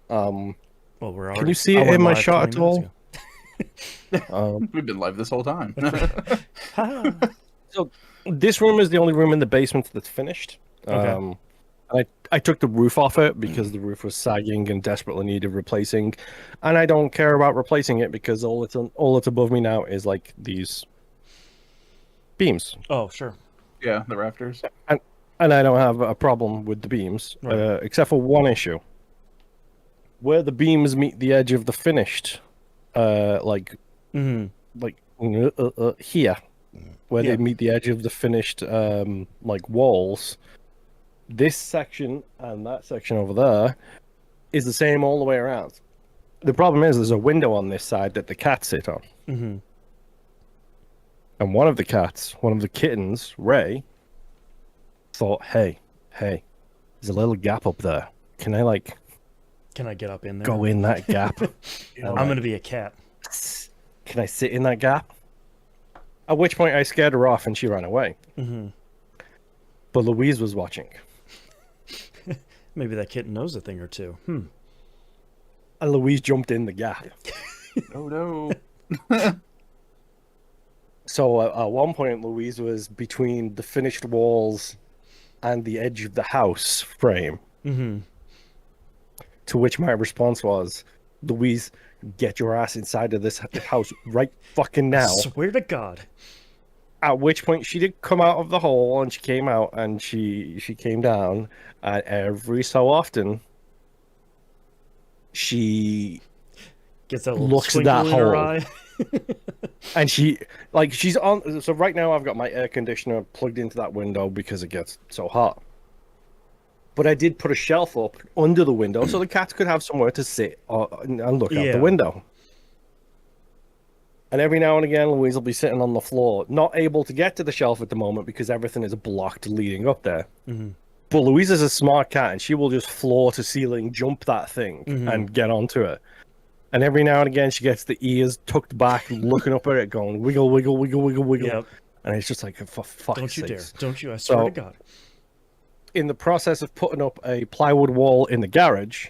anyway. Well, we're already. Can you see it in my shot at all? We've been live this whole time. So this room is the only room in the basement that's finished. Okay. I took the roof off it because the roof was sagging and desperately needed replacing, and I don't care about replacing it because all that's above me now is like these beams. Oh, sure. Yeah, the rafters. And I don't have a problem with the beams, Right. except for one issue. Where the beams meet the edge of the finished, like here, where they meet the edge of the finished, like walls. This section and that section over there is the same all the way around. The problem is there's a window on this side that the cats sit on. Mm-hmm. And one of the kittens, Ray, thought, hey, there's a little gap up there. Can I get up in there? go in that gap? I'm going to be a cat. Can I sit in that gap? At which point I scared her off and she ran away. Mm-hmm. But Louise was watching. Maybe that kitten knows a thing or two. And Louise jumped in the gap. Oh no. So at one point, Louise was between the finished walls and the edge of the house frame. Mm-hmm. To which my response was, Louise, get your ass inside of this house right fucking now. I swear to God. At which point she did come out of the hole and she came out and she came down, and every so often she Gets that little looks at twinkle that in her hole. eye. And she's on. So right now I've got my air conditioner plugged into that window because it gets so hot. But I did put a shelf up under the window so the cats could have somewhere to sit and look out the window. And every now and again, Louise will be sitting on the floor, not able to get to the shelf at the moment because everything is blocked leading up there. Mm-hmm. But Louise is a smart cat, and she will just floor to ceiling jump that thing and get onto it. And every now and again, she gets the ears tucked back, looking up at it, going wiggle, wiggle, wiggle, wiggle, wiggle. Yep. And it's just like, for fuck's Don't you sakes. dare. Don't you. I swear to God. In the process of putting up a plywood wall in the garage,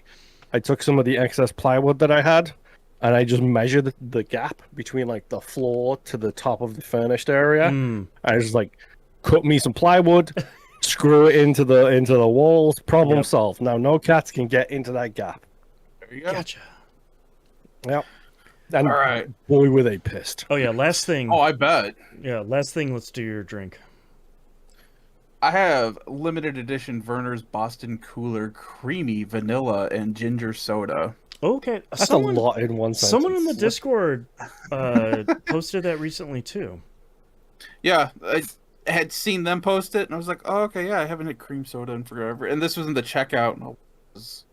I took some of the excess plywood that I had, and I just measured the gap between like the floor to the top of the furnished area. I just like cut me some plywood, screw it into the walls. Problem solved. Now no cats can get into that gap. There you go. Gotcha. Yep. And All right. boy, were they pissed. Oh, yeah. Last thing. Oh, I bet. Yeah. Last thing. Let's do your drink. I have limited edition Werner's Boston Cooler Creamy Vanilla and Ginger Soda. Okay. That's a lot in one sentence. Someone on the Discord posted that recently, too. Yeah, I had seen them post it, and I was like, oh, okay, yeah, I haven't had cream soda in forever. And this was in the checkout. And I was...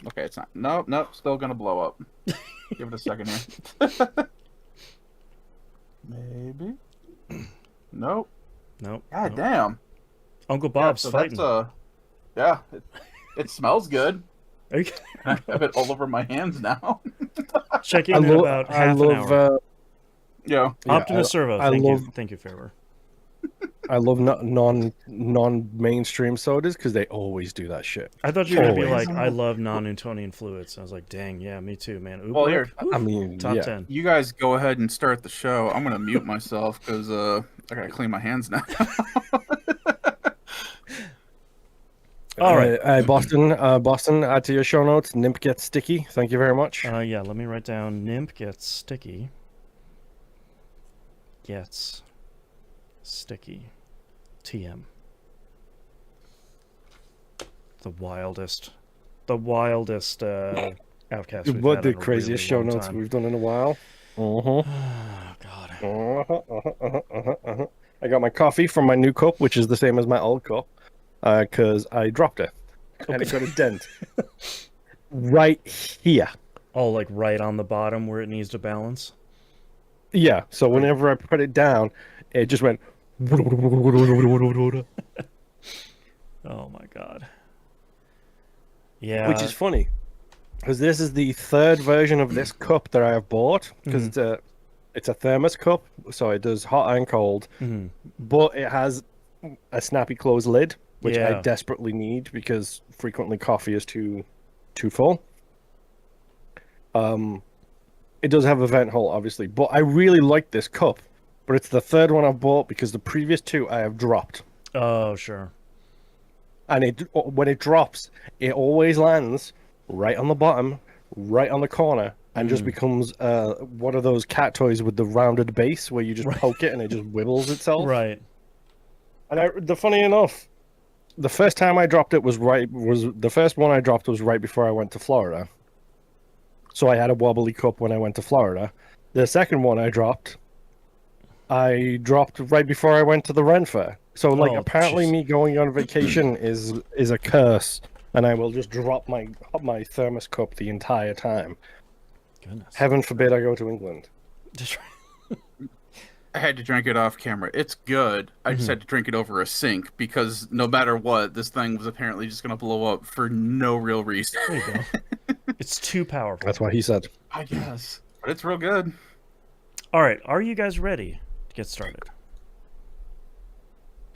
Okay, it's not. Nope, still going to blow up. Give it a second here. Maybe. Nope. Nope. God damn. Uncle Bob's fighting. Yeah, it smells good. Are you... I have it all over my hands now. Checking in about half an hour. Yeah. Optimus Servo. Thank you, Fairwear. I love non-mainstream sodas because they always do that shit. I thought you were going to be like, I love non-Newtonian fluids. I was like, dang, yeah, me too, man. Well, here, I mean, top 10. You guys go ahead and start the show. I'm going to mute myself because I got to clean my hands now. All right. Boston, add to your show notes. Nymph gets sticky. Thank you very much. Yeah, let me write down Nymph gets sticky. Gets sticky. TM. The wildest outcast. We've What had the in a craziest really show long notes time. we've done in a while. Oh, God. I got my coffee from my new cup, which is the same as my old cup, because I dropped it, and it got a dent right here. Oh, like right on the bottom where it needs to balance? Yeah, so whenever I put it down, it just went... Oh, my God. Yeah. Which is funny, because this is the third version of this cup that I have bought, because it's a thermos cup, so it does hot and cold, but it has a snappy close lid, which I desperately need, because frequently coffee is too too full. It does have a vent hole, obviously, but I really like this cup. But it's the third one I've bought because the previous two I have dropped. Oh, sure. And when it drops, it always lands right on the bottom, right on the corner, and just becomes one of those cat toys with the rounded base where you just poke it and it just wibbles itself. Right. And funny enough, the first time I dropped it was the first one I dropped was right before I went to Florida. So I had a wobbly cup when I went to Florida. The second one I dropped right before I went to the Ren Fair. So, like, apparently me going on vacation is a curse, and I will just drop my thermos cup the entire time. Goodness. Heaven forbid I go to England. I had to drink it off camera. It's good. I just had to drink it over a sink because no matter what, this thing was apparently just going to blow up for no real reason. There you go. It's too powerful. That's what he said. I guess. But it's real good. All right. Are you guys ready to get started?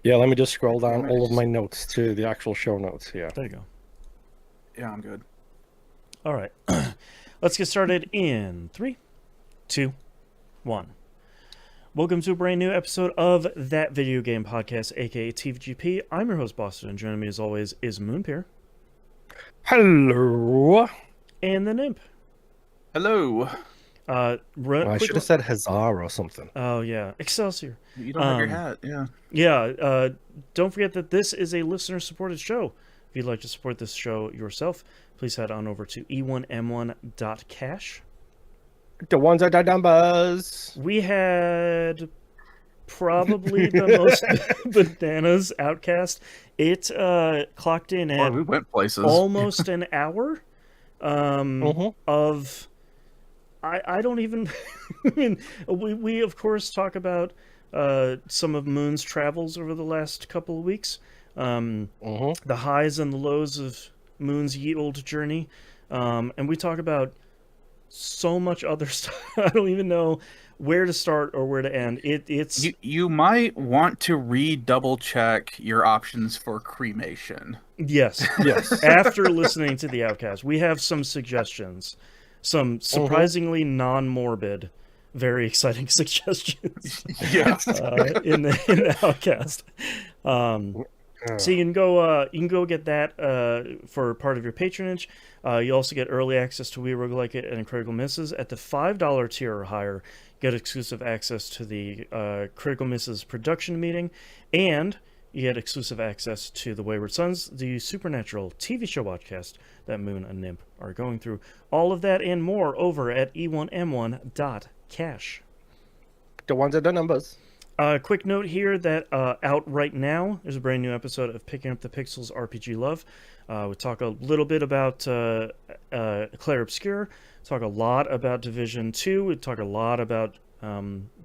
Yeah, let me just scroll down all of my notes to the actual show notes here. There you go. Yeah, I'm good. All right. Let's get started in 3, 2, 1. Welcome to a brand new episode of That Video Game Podcast, aka TVGP. I'm your host, Boston, and joining me as always is Moonpeer. Hello. And the Nymph. Hello. I should have said Hazar or something. Oh, yeah. Excelsior. You don't have your hat, yeah. Yeah, don't forget that this is a listener-supported show. If you'd like to support this show yourself, please head on over to e1m1.cash. The ones are the numbers. We had probably the most bananas outcast. It clocked in at we went places. almost an hour of... I don't even... I mean, we of course talk about some of Moon's travels over the last couple of weeks. The highs and the lows of Moon's ye old journey. And we talk about so much other stuff. I don't even know where to start or where to end. It's You might want to double check your options for cremation. Yes. After listening to the Outcast, we have some suggestions. Some surprisingly non-morbid, very exciting suggestions. Yeah. In the Outcast. So you can go get that for part of your patronage. You also get early access to We Roguelike It and Critical Misses. At the $5 tier or higher, get exclusive access to the Critical Misses production meeting, and you get exclusive access to the Wayward Sons, the Supernatural TV show podcast that Moon and Nymph are going through. All of that and more over at e1m1.cash. The ones are the numbers. Quick note here that out right now, there's a brand new episode of Picking Up the Pixels RPG Love. We talk a little bit about Claire Obscure, talk a lot about Division 2, we talk a lot about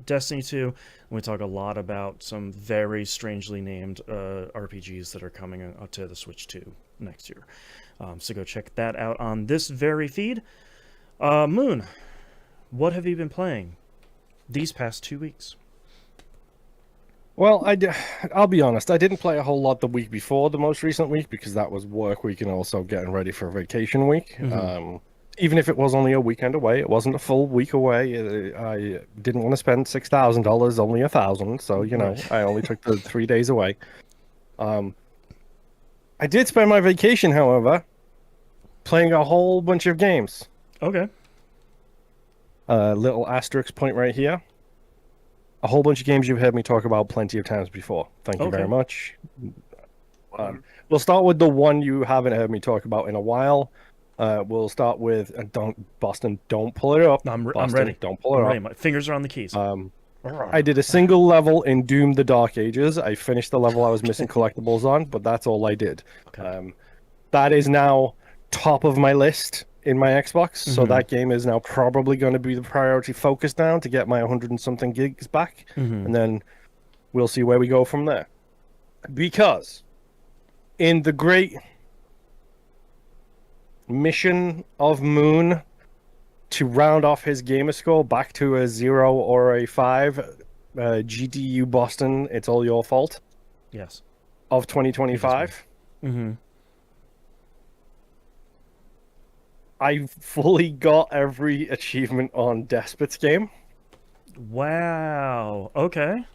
Destiny 2, and we talk a lot about some very strangely named RPGs that are coming to the Switch 2 next year. So go check that out on this very feed. Moon, what have you been playing these past 2 weeks? Well, I'll be honest. I didn't play a whole lot the week before the most recent week because that was work week and also getting ready for vacation week. Even if it was only a weekend away, it wasn't a full week away. I didn't want to spend $6,000, only $1,000. So, I only took the 3 days away. I did spend my vacation, however, playing a whole bunch of games. Okay. Little asterisk point right here. A whole bunch of games you've heard me talk about plenty of times before. Thank you very much. We'll start with the one you haven't heard me talk about in a while. We'll start with Boston. Don't pull it up. I'm Boston, ready. Don't pull it up. My fingers are on the keys. I did a single level in Doom: The Dark Ages. I finished the level I was missing collectibles on, but that's all I did. Okay. That is now top of my list in my Xbox, so that game is now probably going to be the priority focus now to get my 100 and something gigs back, and then we'll see where we go from there. Because in the great mission of Moon to round off his gamer score back to a 0 or a 5, GDU Boston, it's all your fault. Yes. Of 2025. I fully got every achievement on Despot's game. Wow. Okay.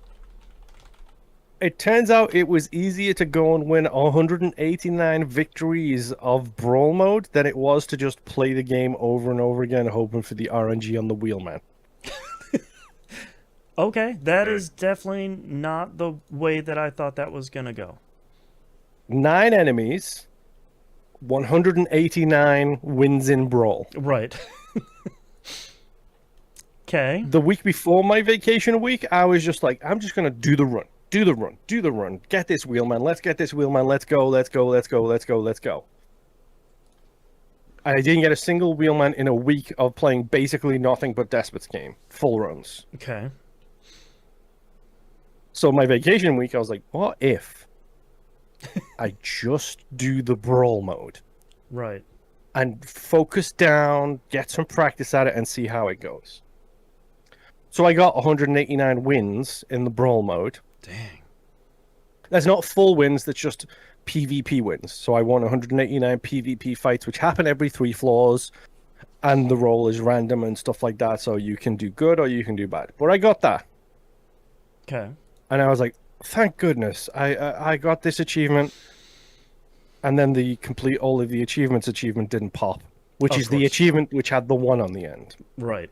It turns out it was easier to go and win 189 victories of Brawl mode than it was to just play the game over and over again, hoping for the RNG on the wheelman. Okay, that is definitely not the way that I thought that was gonna go. 9 enemies, 189 wins in Brawl. Right. Okay. The week before my vacation week, I was just like, I'm just going to do the run, do the run, do the run. Get this wheelman. Let's get this wheelman. Let's go, let's go, let's go, let's go, let's go. And I didn't get a single wheelman in a week of playing basically nothing but Despot's game. Full runs. Okay. So my vacation week, I was like, what if I just do the Brawl mode? Right. And focus down, get some practice at it, and see how it goes. So I got 189 wins in the Brawl mode. Dang. That's not full wins, that's just PvP wins. So I won 189 PvP fights, which happen every 3 floors, and the roll is random and stuff like that, so you can do good or you can do bad. But I got that. Okay. And I was like, thank goodness, I got this achievement. And then the complete all of the achievements achievement didn't pop, which is the achievement which had the 1 on the end. Right.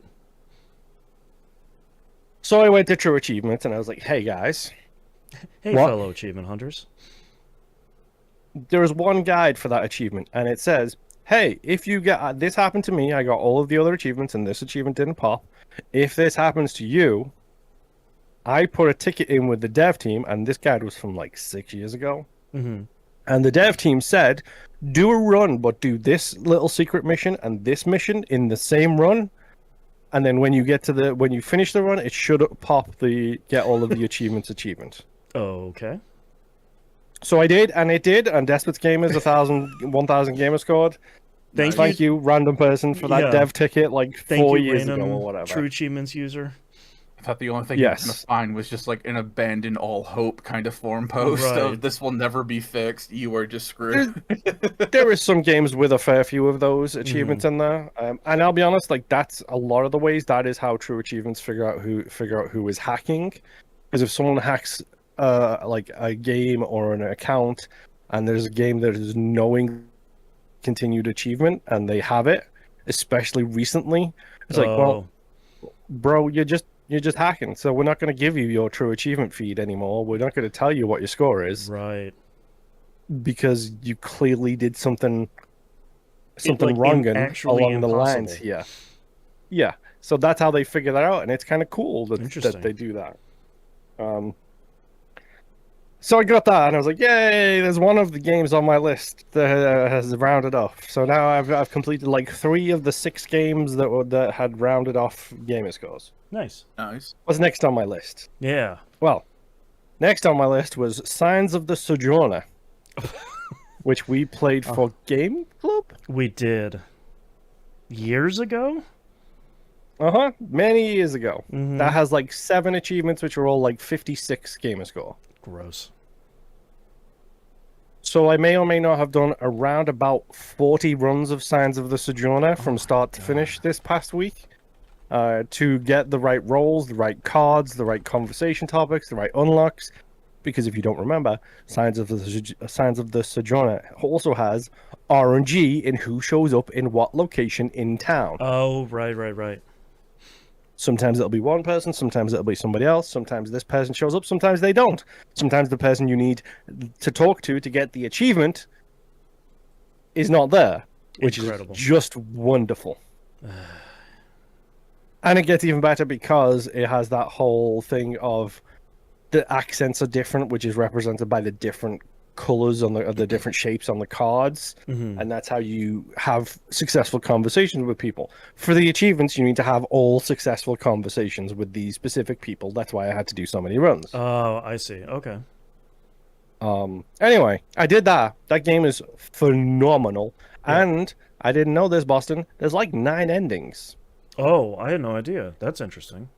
So I went to True Achievements and I was like, hey guys, Hey, What? fellow achievement hunters. there is one guide for that achievement, and it says, hey, if you get this happened to me, I got all of the other achievements and this achievement didn't pop. If this happens to you, I put a ticket in with the dev team, and this guide was from like 6 years ago. Mm-hmm. And the dev team said, do a run, but do this little secret mission and this mission in the same run. And then when you get to when you finish the run, it should pop the get all of the achievements achievement. Okay. So I did, and it did, and Despot's game is 1,000 gamer scored. Thank you, random person, for that dev ticket like 4 years ago or whatever. True Achievements user. I thought the only thing you were gonna find was just like an abandon all hope kind of forum post of this will never be fixed. You are just screwed. There is some games with a fair few of those achievements in there, and I'll be honest, like that's a lot of the ways that is how True Achievements figure out who is hacking. Because if someone hacks like a game or an account, and there's a game that is knowing continued achievement and they have it, especially recently, it's like, well, bro, you're just hacking, so we're not going to give you your True Achievement feed anymore. We're not going to tell you what your score is, right? Because you clearly did something wrong along the lines here. Yeah, so that's how they figure that out, and it's kind of cool that they do that. So I got that, and I was like, "Yay!" There's one of the games on my list that has rounded off. So now I've completed like 3 of the 6 games that had rounded off gamer scores. Nice. What's next on my list? Yeah. Well, next on my list was Signs of the Sojourner, which we played for Game Club. We did. Years ago? Many years ago. That has like 7 achievements, which are all like 56 gamer score. Gross. So I may or may not have done around about 40 runs of Signs of the Sojourner from start to finish this past week, to get the right roles, the right cards, the right conversation topics, the right unlocks. Because if you don't remember, Signs of the Sojourner also has RNG in who shows up in what location in town. Oh, right. Sometimes it'll be one person, sometimes it'll be somebody else, sometimes this person shows up, sometimes they don't. Sometimes the person you need to talk to get the achievement is not there, which is just wonderful. And it gets even better because it has that whole thing of the accents are different, which is represented by the different colors on the different shapes on the cards, and that's how you have successful conversations with people. For the achievements, you need to have all successful conversations with these specific people. That's why I had to do so many runs. Oh, I see. Okay. Anyway, I did that. That game is phenomenal, and I didn't know this, Boston. There's like 9 endings. Oh, I had no idea. That's interesting.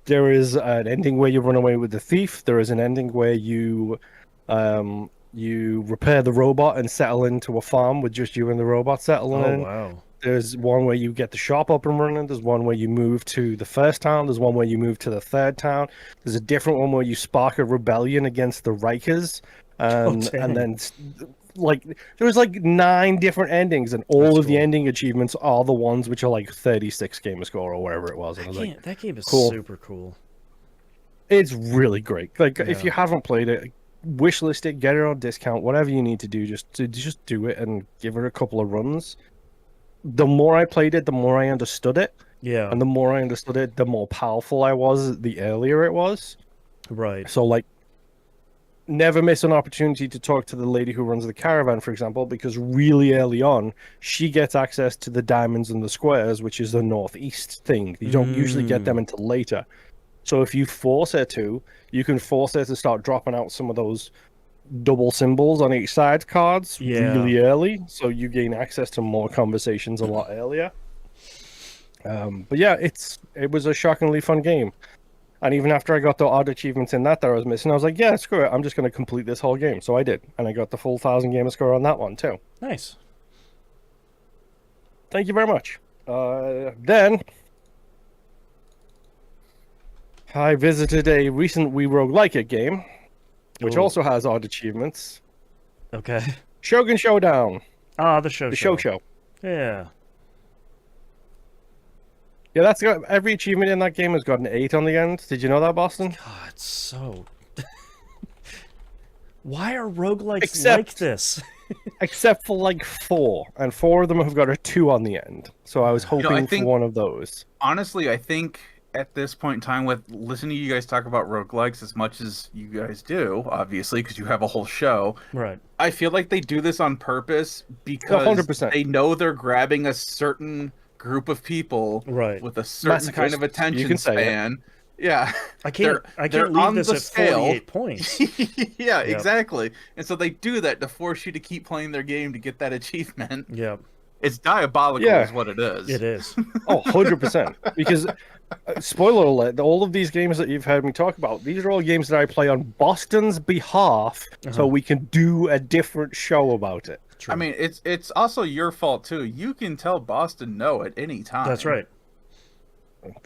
There is an ending where you run away with the thief. There is an ending where you You repair the robot and settle into a farm with just you and the robot settling Oh in. wow. There's one where you get the shop up and running. There's one where you move to the first town. There's one where you move to the third town. There's a different one where you spark a rebellion against the Rikers. Dang. And then, like, there was like 9 different endings, and all That's of the cool. ending achievements are the ones which are like 36 gamer score or whatever it was. And I was like, That game is cool. super cool. it's really great. Like, if Yeah. you haven't played it, wishlist it, get it on discount, whatever you need to do, just do it and give it a couple of runs. The more I played it, the more I understood it, Yeah. and the more I understood it, the more powerful I was, the earlier it was. Right. So, like, never miss an opportunity to talk to the lady who runs the caravan, for example, because really early on, she gets access to the diamonds and the squares, which is the northeast thing. You don't usually get them until later. So if you force her to, you can force her to start dropping out some of those double symbols on each side cards really early, so you gain access to more conversations a lot earlier. But yeah, it was a shockingly fun game. And even after I got the odd achievements in that I was missing, I was like, yeah, screw it, I'm just going to complete this whole game. So I did, and I got the full 1,000 gamer score on that one too. Nice. Thank you very much. Then I visited a recent We Roguelike It game, which Ooh. also has odd achievements. Okay. Shogun Showdown. Ah, the show. The show. Yeah. Yeah, that's got every achievement in that game has got an 8 on the end. Did you know that, Boston? God, so. Why are roguelikes Except- like this? Except for like 4, and 4 of them have got a 2 on the end. So I was hoping I for think- one of those. Honestly, I think at this point in time, with listening to you guys talk about roguelikes as much as you guys do, obviously, because you have a whole show, Right. I feel like they do this on purpose because 100%. they know they're grabbing a certain group of people Right. with a certain kind of Masochists, you attention can say it. span. Yeah. I can't they're leave on this the at scale. 48 points. Yeah, exactly. And so they do that to force you to keep playing their game to get that achievement. Yeah, It's diabolical Yeah. is what it is. it is. Oh, 100%. Because, spoiler alert, all of these games that you've heard me talk about, these are all games that I play on Boston's behalf, so we can do a different show about it. True. I mean, it's also your fault too. You can tell Boston no at any time. That's right.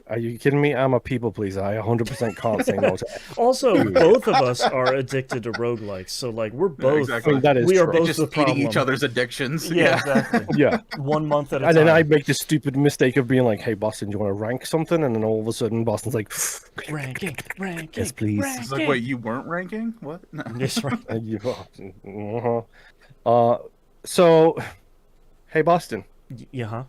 Are you kidding me? I'm a people pleaser. I 100% can't say no to it. Also, both of us are addicted to roguelikes, so like we're both. exactly. I mean, that is we are true. both Just the problem. feeding each other's addictions. Yeah, exactly. Yeah. 1 month at a And time. then I make the stupid mistake of being like, hey, Boston, do you want to rank something? And then all of a sudden, Boston's like, ranking. yes, please. It's like, wait, you weren't ranking? What? No. Yes, right. So, hey, Boston, Yeah, huh?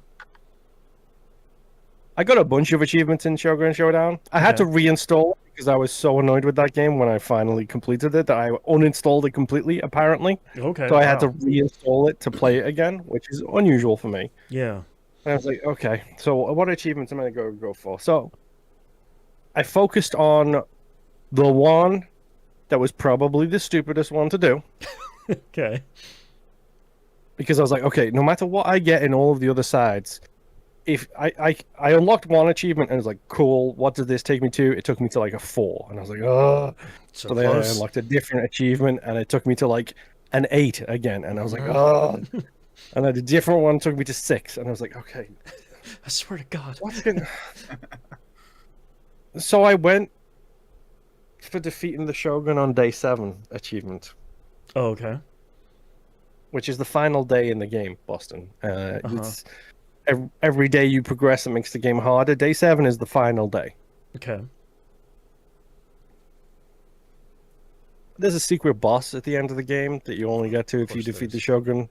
I got a bunch of achievements in Shogun Showdown. I had to reinstall it because I was so annoyed with that game when I finally completed it that I uninstalled it completely, apparently. Okay. So I had to wow. reinstall it to play it again, which is unusual for me. Yeah. And I was like, okay, so what achievements am I going to go for? So I focused on the one that was probably the stupidest one to do. Okay. Because I was like, okay, no matter what I get in all of the other sides, if I unlocked one achievement and it was like, cool, what did this take me to? It took me to like a 4. And I was like, oh. So So then I close. unlocked a different achievement and it took me to like an 8 again. And I was like, oh. And then a different one took me to 6. And I was like, okay, I swear to God. what's gonna... So I went for defeating the Shogun on day 7 achievement, Oh, okay. which is the final day in the game, Boston. It's every day you progress, it makes the game harder. Day 7 is the final day. Okay. There's a secret boss at the end of the game that you only get to if you course defeat there the is. Shogun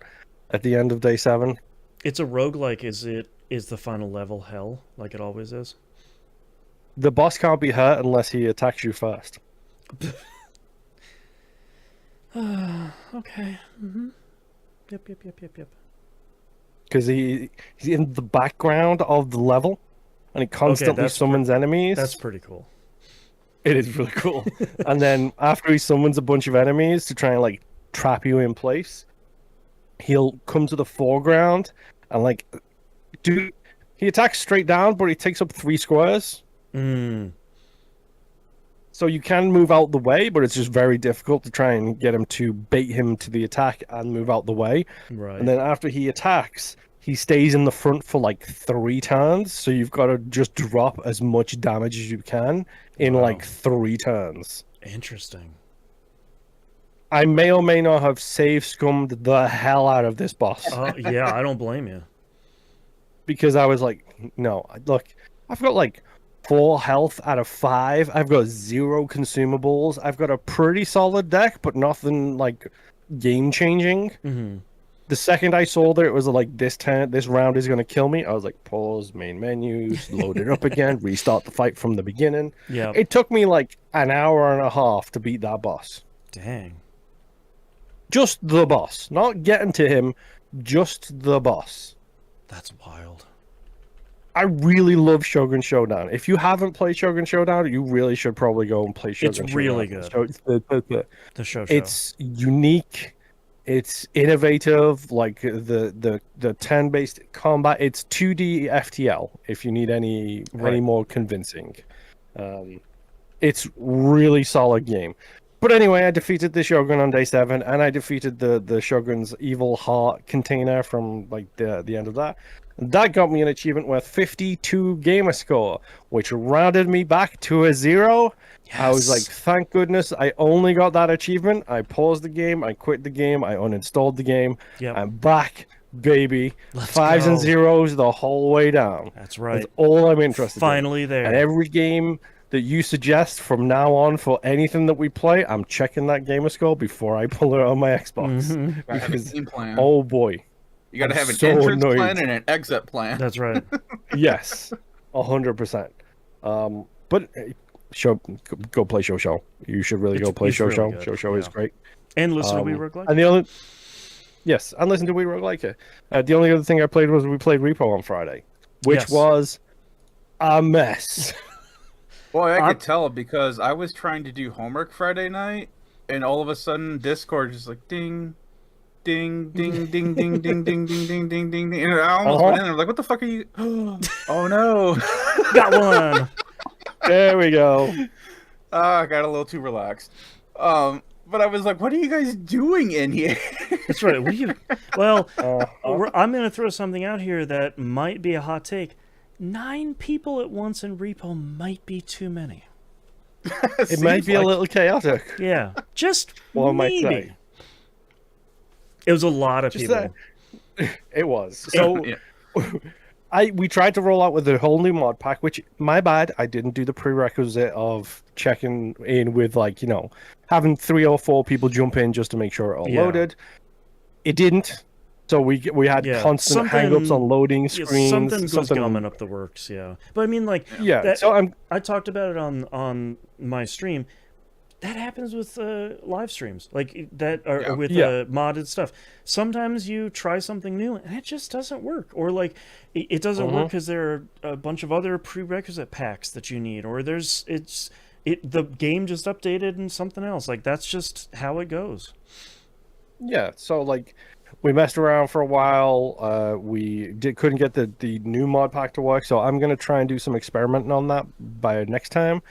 at the end of day 7. It's a roguelike. Is the final level hell like it always is? The boss can't be hurt unless he attacks you first. Okay. Mm-hmm. Yep. Because he's in the background of the level and he constantly that's summons enemies. That's pretty cool. It is really cool. And then after he summons a bunch of enemies to try and like trap you in place, he'll come to the foreground and like he attacks straight down, but he takes up 3 squares. Mm. So you can move out the way, but it's just very difficult to try and get him to bait him to the attack and move out the way. Right. And then after he attacks, he stays in the front for like 3 turns. So you've got to just drop as much damage as you can in like 3 turns. Interesting. I may or may not have save scummed the hell out of this boss. Yeah, I don't blame you. Because I was like, no, look, I've got like 4 health out of 5. I've got 0 consumables. I've got a pretty solid deck, but nothing like game changing. Mm-hmm. The second I saw that it was like this round is going to kill me, I was like, pause, main menu, load it up again, restart the fight from the beginning. Yeah. It took me like an hour and a half to beat that boss. Dang. Just the boss, not getting to him, just the boss. That's wild. I really love Shogun Showdown. If you haven't played Shogun Showdown, you really should probably go and play Shogun Showdown. It's really good. The show. It's unique. It's innovative. Like the 10-based combat. It's 2D FTL. If you need any more convincing, it's really solid game. But anyway, I defeated the Shogun on day 7, and I defeated the Shogun's evil heart container from like the end of that. That got me an achievement worth 52 gamer score, which rounded me back to a 0. Yes. I was like, thank goodness I only got that achievement. I paused the game, I quit the game, I uninstalled the game. Yep. I'm back, baby. Let's 5s go. and 0s the whole way down. That's right. That's all I'm interested in. Finally there. And every game that you suggest from now on for anything that we play, I'm checking that gamer score before I pull it on my Xbox. Mm-hmm. Because, plan. Oh boy. You got to have an entrance plan and an exit plan. That's right. Yes, 100%. But go play Show. You should really go play Show. Really Show is great. And listen to We Work Like. And the only and listen to We Work Like It. The only other thing I played was we played REPO on Friday, which was a mess. Boy, I could tell because I was trying to do homework Friday night, and all of a sudden Discord just like ding. Ding, ding, ding, ding, ding, ding, ding, ding, ding, ding, ding. And I almost went in there like, what the fuck are you? Oh, no. Got one. There we go. I got a little too relaxed. But I was like, what are you guys doing in here? That's right. Well, I'm going to throw something out here that might be a hot take. 9 people at once in REPO might be too many. It might be a little chaotic. Yeah. Just well, maybe. I might say. It was a lot of people. It was. So we tried to roll out with a whole new mod pack, which my bad. I didn't do the prerequisite of checking in with having 3 or 4 people jump in just to make sure it all loaded. It didn't. So we had constant hang-ups on loading screens. Something gumming up the works, But I mean, so I talked about it on my stream. That happens with live streams, like that, or with modded stuff. Sometimes you try something new and it just doesn't work, or like it doesn't work because there are a bunch of other prerequisite packs that you need, or the game just updated and something else. Like that's just how it goes. Yeah. So like we messed around for a while. We couldn't get the new mod pack to work, so I'm gonna try and do some experimenting on that by next time.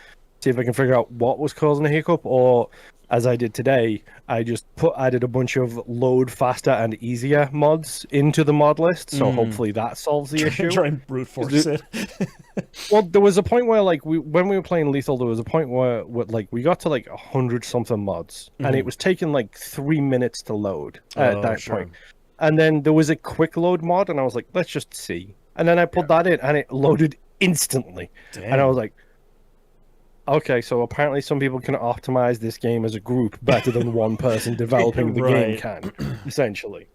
See if I can figure out what was causing the hiccup, or as I did today, I just added a bunch of load faster and easier mods into the mod list, so hopefully that solves the issue. Try and brute force it. Well, there was a point where when we were playing Lethal, there was a point where we got to 100 something mods, and it was taking 3 minutes to load at that point. And then there was a quick load mod, and I was like, let's just see. And then I put that in, and it loaded instantly. Damn. And I was like, okay, so apparently some people can optimize this game as a group better than one person developing the game can, essentially.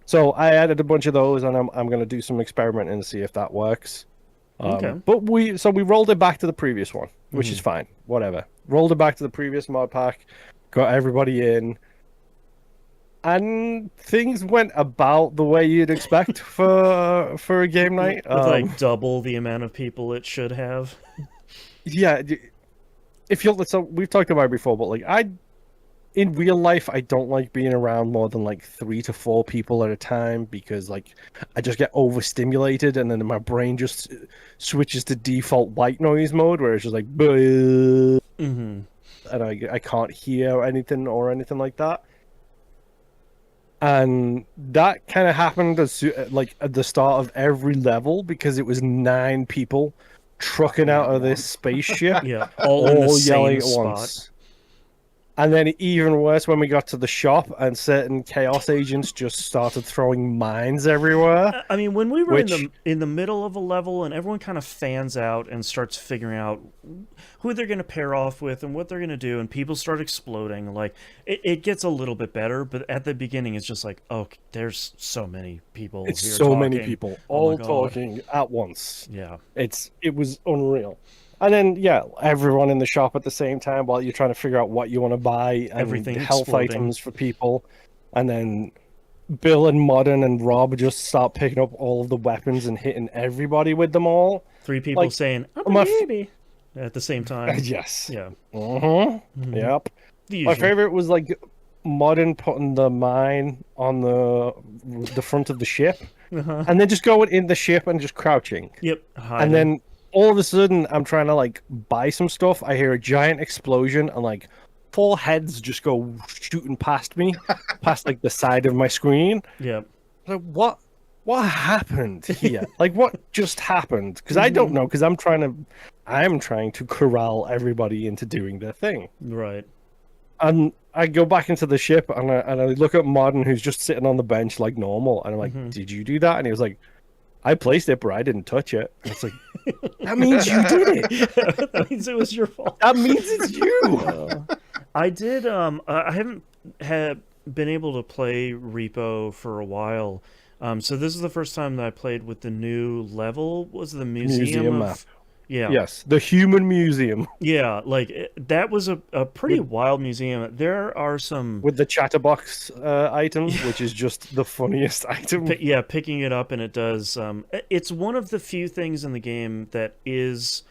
So I added a bunch of those, and I'm going to do some experimenting and see if that works. But we rolled it back to the previous one, which is fine. Whatever. Rolled it back to the previous mod pack, got everybody in, and things went about the way you'd expect for a game night. With double the amount of people it should have. Yeah. So we've talked about it before, but in real life, I don't like being around more than 3 to 4 people at a time, because I just get overstimulated, and then my brain just switches to default white noise mode, where it's just Mm-hmm. and I can't hear anything or anything like that. And that kind of happened like at the start of every level because it was 9 people trucking out of this spaceship, Yeah, all in the yelling same at spot. once. And then even worse when we got to the shop and certain chaos agents just started throwing mines everywhere. I mean, when we were Which- in the middle of a level and everyone kind of fans out and starts figuring out who they're going to pair off with and what they're going to do, and people start exploding, like it gets a little bit better. But at the beginning, it's just like, oh, there's so many people. It's here so many talking. people Oh all my God. talking at once. Yeah. It was unreal. And then everyone in the shop at the same time while you're trying to figure out what you want to buy and Everything health exploding. items for people. And then Bill and Modern and Rob just start picking up all of the weapons and hitting everybody with them all. 3 people Like, saying, I'm my a f- baby at the same time. Yes. Yeah. Mm-hmm. Yep. The My usual. favorite was like Modern putting the mine on the front of the ship and then just going in the ship and just crouching. Yep. And hiding. then all of a sudden, I'm trying to like buy some stuff. I hear a giant explosion, and like 4 heads just go shooting past me, past like the side of my screen. Yep. Like, what happened here? Like, what just happened? Because I don't know. Because I'm trying to corral everybody into doing their thing. Right. And I go back into the ship, and I look at Modern, who's just sitting on the bench like normal, and I'm like, "Did you do that?" And he was like, I placed it, but I didn't touch it. And it's like, that means you did it. That means it was your fault. That means it's you. I did. I haven't been able to play Repo for a while. So this is the first time that I played with the new level. Was the museum map. Yeah. Yes, the Human Museum Yeah. Like that was a pretty wild museum. There are some. with the chatterbox item, which is just the funniest item. Yeah, picking it up, and it does. It's one of the few things in the game that is.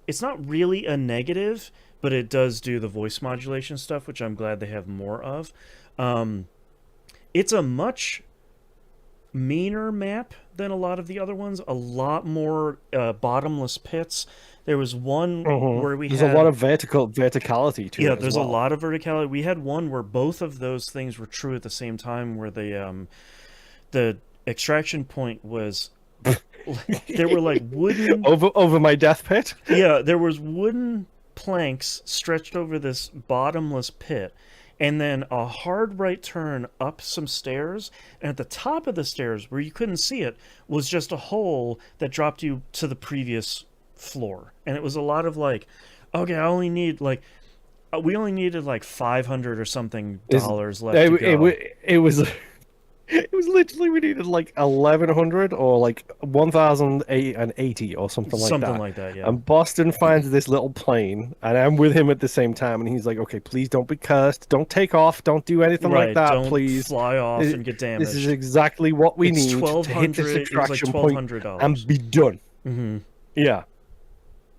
It's not really a negative, but it does do the voice modulation stuff, which I'm glad they have more of. It's a much meaner map than a lot of the other ones. A lot more bottomless pits. There was one where There's a lot of verticality to it. yeah, as there's well. a lot of verticality. We had one where both of those things were true at the same time, where the extraction point was there were like wooden over my death pit. yeah, there was wooden planks stretched over this bottomless pit, and then a hard right turn up some stairs, and at the top of the stairs where you couldn't see it was just a hole that dropped you to the previous floor. And it was a lot of like, okay, I only need like we only needed like $500 or something dollars left to go. It was it was literally we needed like 1,100 or like 1,080 or something like that. Something like that, yeah. And Boston finds this little plane, and I'm with him at the same time, and he's like, "Okay, please don't be cursed. Don't take off. Don't do anything like that, don't please. fly off and get damaged. This is exactly what we It's need to hit this $1,200. It was like extraction point $1,200. and be done." Mm-hmm. Yeah.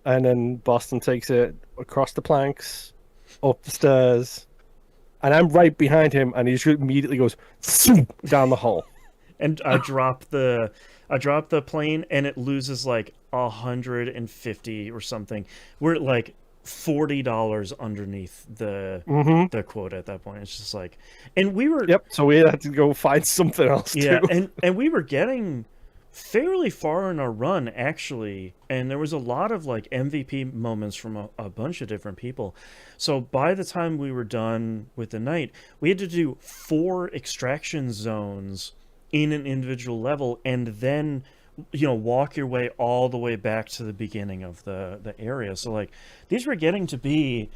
And then Boston takes it across the planks, up the stairs, and I'm right behind him, and he just immediately goes "Zoom," down the hole. And I drop the plane, and it loses like 150 or something. We're at like $40 underneath the quota at that point. It's just like, and we were Yep. So we had to go find something else. yeah, too. and we were getting fairly far in our run actually, and there was a lot of like MVP moments from a bunch of different people. So by the time we were done with the night, we had to do 4 extraction zones in an individual level, and then walk your way all the way back to the beginning of the area. So like these were getting to be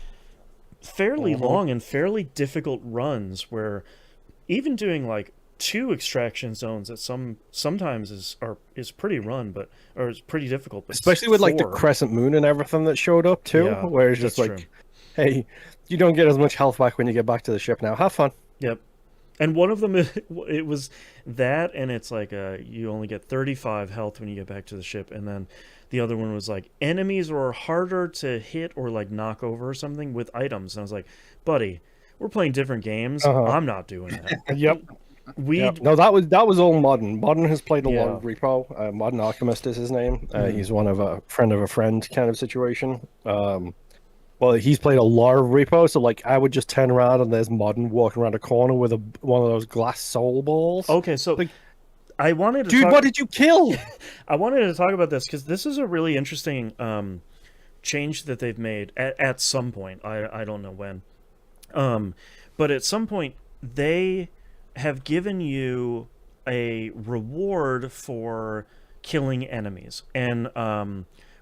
fairly long and fairly difficult runs, where even doing like 2 extraction zones at sometimes is pretty is pretty difficult, but Especially with like the 4. crescent moon and everything that showed up too, Yeah, where it's just that's like, true. hey, you don't get as much health back when you get back to the ship now. Have fun. Yep. And one of them, it was that, and it's like you only get 35 health when you get back to the ship, and then the other one was like enemies are harder to hit or like knock over or something with items. And I was like, buddy, we're playing different games. I'm not doing that. Yep. We Yep. No, that was all Modern. Modern has played a lot Yeah. of Repo. Modern Alchemist is his name. He's one of a friend kind of situation. Well, he's played a lot of Repo, so like I would just turn around and there's Modern walking around a corner with one of those glass soul balls. Okay, so Like, I wanted to dude, talk, what did you kill? I wanted to talk about this because this is a really interesting change that they've made at some point. I don't know when, but at some point they have given you a reward for killing enemies, and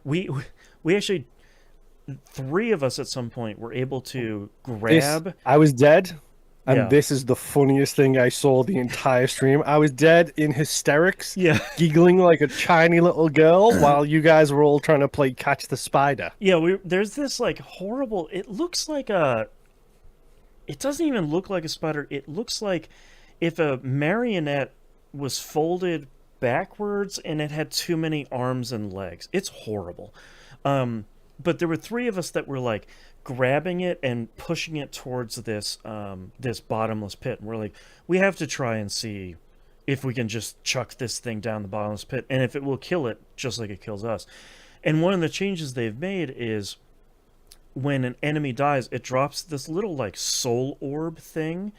we actually, three of us at some point were able to grab. I was dead, and Yeah. this is the funniest thing I saw the entire stream. I was dead in hysterics, Yeah. giggling like a tiny little girl, while you guys were all trying to play catch the spider. Yeah, there's this like horrible. It looks like a. It doesn't even look like a spider. It looks like if a marionette was folded backwards and it had too many arms and legs. It's horrible. But there were three of us that were like grabbing it and pushing it towards this this bottomless pit. And we're like, we have to try and see if we can just chuck this thing down the bottomless pit, and if it will kill it just like it kills us. And one of the changes they've made is when an enemy dies, it drops this little like soul orb thing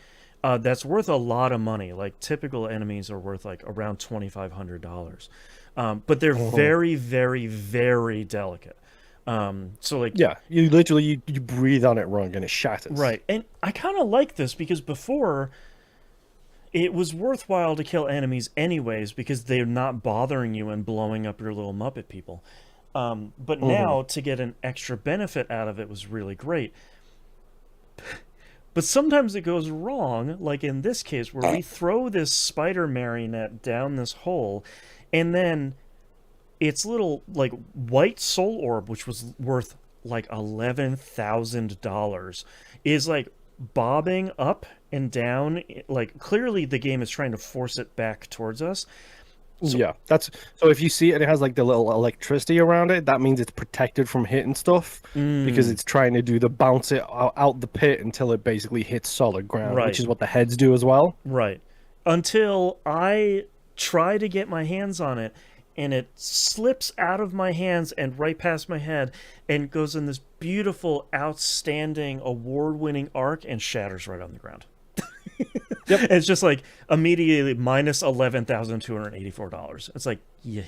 that's worth a lot of money. Like typical enemies are worth like around $2,500, but they're very, very, very delicate. So like, yeah, you literally you breathe on it wrong and it shatters. Right, and I kind of like this because before it was worthwhile to kill enemies anyways because they're not bothering you and blowing up your little Muppet people. But now to get an extra benefit out of it was really great. But sometimes it goes wrong, like in this case where we throw this spider marionette down this hole, and then its little like white soul orb, which was worth like $11,000, is like bobbing up and down. Like clearly the game is trying to force it back towards us. So, yeah, that's so. If you see it, and it has like the little electricity around it. That means it's protected from hitting stuff because it's trying to do the bounce it out the pit until it basically hits solid ground, Right. which is what the heads do as well. Right. Until I try to get my hands on it, and it slips out of my hands and right past my head and goes in this beautiful, outstanding, award-winning arc and shatters right on the ground. Yep. It's just like immediately minus $11,284. It's like, yeah,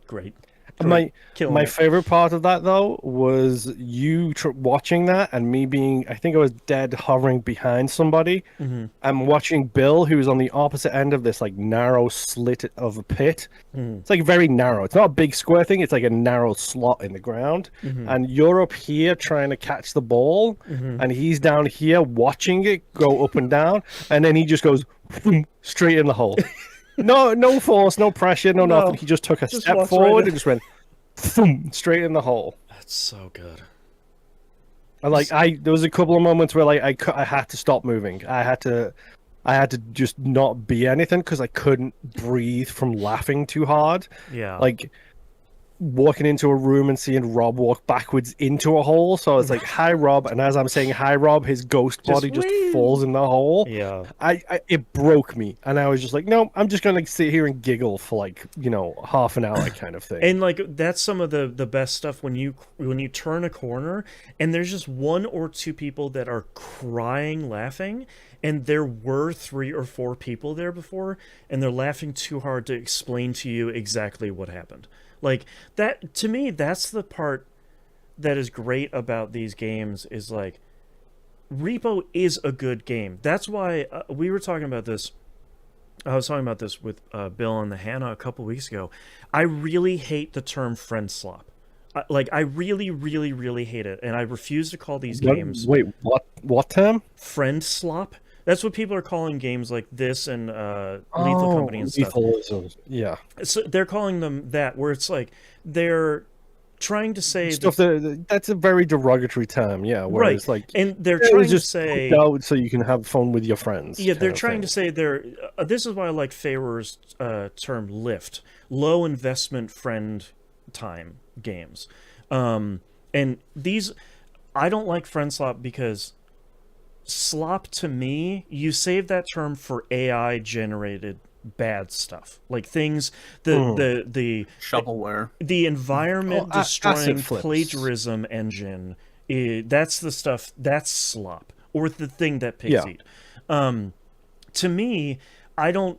great. My Killing it. favorite part of that though was you watching that and me being, I think I was dead hovering behind somebody. I'm watching Bill, who's on the opposite end of this like narrow slit of a pit. It's like very narrow. It's not a big square thing. It's like a narrow slot in the ground. And you're up here trying to catch the ball, and he's down here watching it go up and down, and then he just goes straight in the hole. No force, no pressure, no nothing. He just took a step walks forward right in. and just went thump, straight in the hole. That's so good. And like there was a couple of moments where like I had to stop moving. I had to just not be anything because I couldn't breathe from laughing too hard. Yeah. Like walking into a room and seeing Rob walk backwards into a hole. So I was like, "Hi, Rob," and as I'm saying "Hi, Rob," his ghost body just whee! falls in the hole. Yeah. It broke me, and I was just like, "No, I'm just gonna sit here and giggle for like half an hour kind of thing." And like that's some of the best stuff when you turn a corner and there's just one or two people that are crying laughing, and there were 3 or 4 people there before, and they're laughing too hard to explain to you exactly what happened. Like that, to me, that's the part that is great about these games is like Repo is a good game. That's why we were talking about this. I was talking about this with Bill and the Hannah a couple weeks ago. I really hate the term friend slop. I really, really, really hate it, and I refuse to call these games. Wait, what term? Friend slop. That's what people are calling games like this and Lethal Company and stuff. Yeah. So they're calling them that, where it's like they're trying to say Stuff that's a very derogatory term, yeah. Where right, it's like, and they're trying to just say out so you can have fun with your friends. yeah, they're trying to say they're. This is why I like Favor's term "lift," low investment friend time games, and these I don't like friend slop because slop to me, you save that term for AI generated bad stuff, like things the shovelware, the environment acid destroying flips. plagiarism engine That's the stuff, that's slop, or the thing that pigs Yeah. eat. To me, I don't.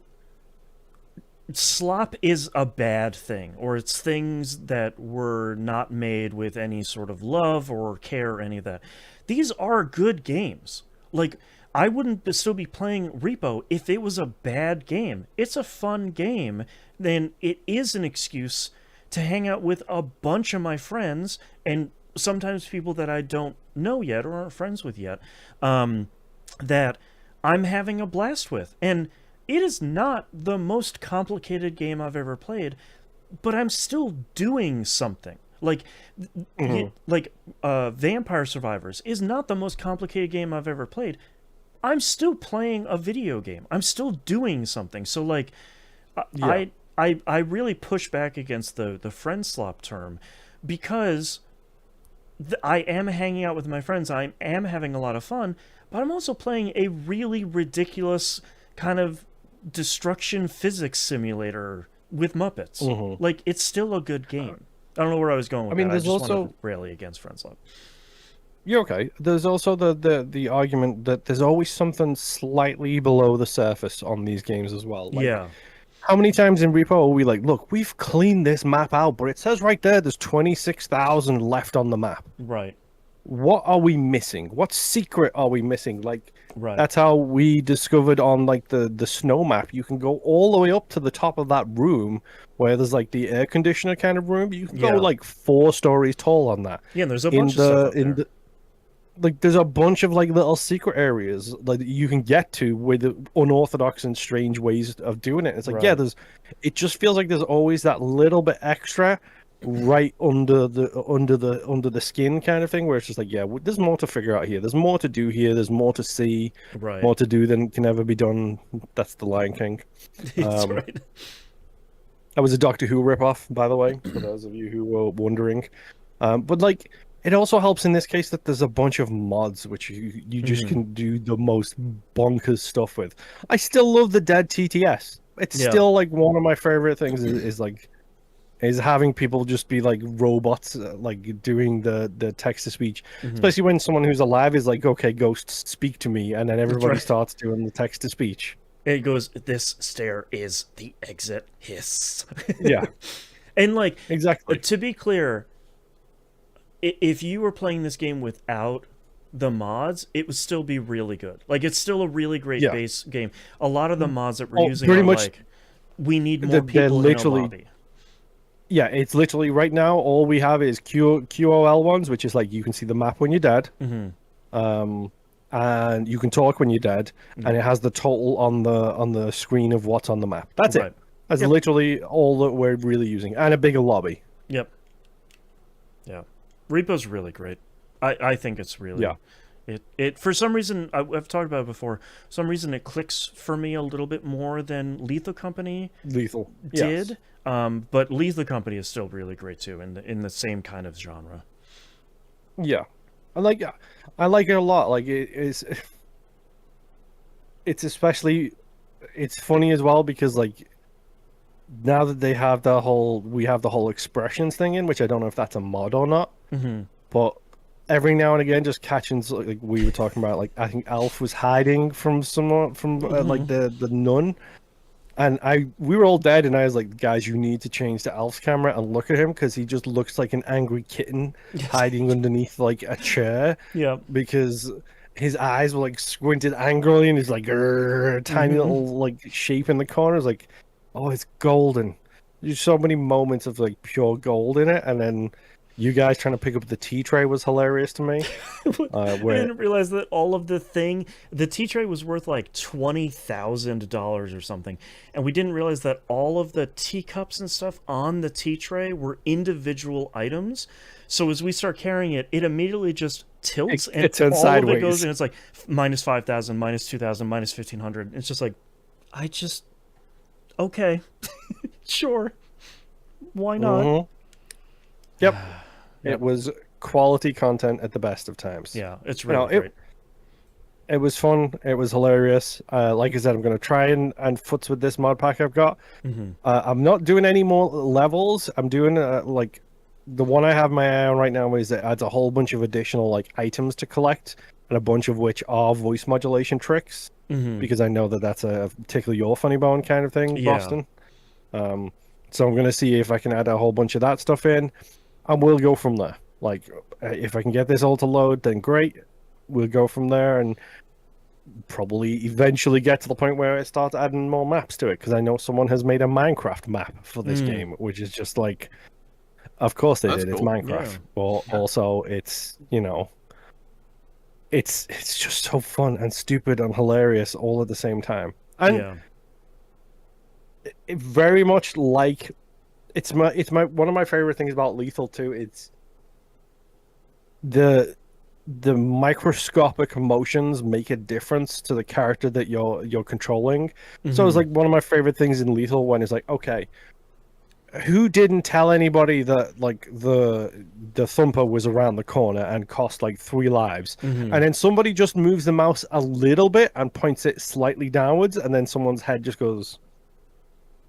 Slop is a bad thing, or it's things that were not made with any sort of love or care or any of that. These are good games. Like, I wouldn't still be playing Repo if it was a bad game. It's a fun game, then it is an excuse to hang out with a bunch of my friends, and sometimes people that I don't know yet or aren't friends with yet, that I'm having a blast with. And it is not the most complicated game I've ever played, but I'm still doing something. Like, Vampire Survivors is not the most complicated game I've ever played. I'm still playing a video game. I'm still doing something. So, like, Yeah. I really push back against the friend slop term, because I am hanging out with my friends. I am having a lot of fun, but I'm also playing a really ridiculous kind of destruction physics simulator with Muppets. Like, it's still a good game. I don't know where I was going with that. there's I just want also to rally against friend slop. You're okay. There's also the argument that there's always something slightly below the surface on these games as well. Like, Yeah. how many times in Repo are we like, look, we've cleaned this map out, but it says right there's 26,000 left on the map. Right. What are we missing? What secret are we missing? Like, Right. that's how we discovered on like the snow map. You can go all the way up to the top of that room where there's like the air conditioner kind of room. You can go Yeah. like 4 stories tall on that. Yeah, and there's a bunch of stuff up there. Like, there's a bunch of like little secret areas like you can get to with the unorthodox and strange ways of doing it. It's like, Right. it just feels like there's always that little bit extra right under the skin kind of thing, where it's just like, there's more to figure out here. There's more to do here. There's more to see, Right. more to do than can ever be done. That's the Lion King. That's right. That was a Doctor Who ripoff, by the way, for those of you who were wondering. But like, it also helps in this case that there's a bunch of mods which you just can do the most bonkers stuff with. I still love the dead TTS. It's still like one of my favorite things is having people just be like robots, like doing the text to speech, especially when someone who's alive is like, okay, ghosts, speak to me, and then everybody starts doing the text to speech. It goes, this stair is the exit, hiss. Yeah. And like, Exactly. to be clear, if you were playing this game without the mods, it would still be really good. Like, it's still a really great base game. A lot of the mods that we're using pretty are much, like, we need more people in a lobby. Yeah, it's literally right now all we have is QOL ones, which is like you can see the map when you're dead, and you can talk when you're dead, and it has the total on the screen of what's on the map. That's it. That's literally all that we're really using, and a bigger lobby. Yep. Yeah, Repo's really great. I think it's really It for some reason, I've talked about it before. For some reason it clicks for me a little bit more than Lethal Company did. But Lethal Company is still really great too, in the same kind of genre. Yeah, I like it a lot. Like, it's especially, it's funny as well because like now that we have the whole expressions thing in, which I don't know if that's a mod or not, but every now and again, just catching, like we were talking about, like I think Alf was hiding from someone from like the nun, and we were all dead, and I was like, guys, you need to change to Alf's camera and look at him because he just looks like an angry kitten hiding underneath like a chair. Yeah, because his eyes were like squinted angrily, and he's like tiny little like shape in the corners. Like, oh, it's golden. There's so many moments of like pure gold in it, and then you guys trying to pick up the tea tray was hilarious to me. I didn't realize that all of the tea tray was worth like $20,000 or something, and we didn't realize that all of the teacups and stuff on the tea tray were individual items. So as we start carrying it, it immediately just tilts and it turns all sideways. of it goes, and it's like minus 5,000, minus 2,000, minus 1,500. It's just like, okay, sure, why not? Yep. It was quality content at the best of times. Yeah, it's really great. It was fun. It was hilarious. Like I said, I'm going to try and futz with this mod pack I've got. I'm not doing any more levels. I'm doing like the one I have my eye on right now is it adds a whole bunch of additional like items to collect, and a bunch of which are voice modulation tricks. Mm-hmm. Because I know that that's a tickle your funny bone kind of thing, Yeah. Boston. So I'm gonna see if I can add a whole bunch of that stuff in, and we'll go from there. Like, if I can get this all to load, then great. We'll go from there, and probably eventually get to the point where it starts adding more maps to it. Because I know someone has made a Minecraft map for this game, which is just like, of course they That's did. It's cool. Minecraft, Yeah. but also it's it's just so fun and stupid and hilarious all at the same time. And Yeah. it very much like it's my one of my favorite things about Lethal 2. It's the microscopic emotions make a difference to the character that you're controlling. So it's like one of my favorite things in Lethal when it's like, okay, who didn't tell anybody that like the thumper was around the corner and cost like 3 lives, and then somebody just moves the mouse a little bit and points it slightly downwards, and then someone's head just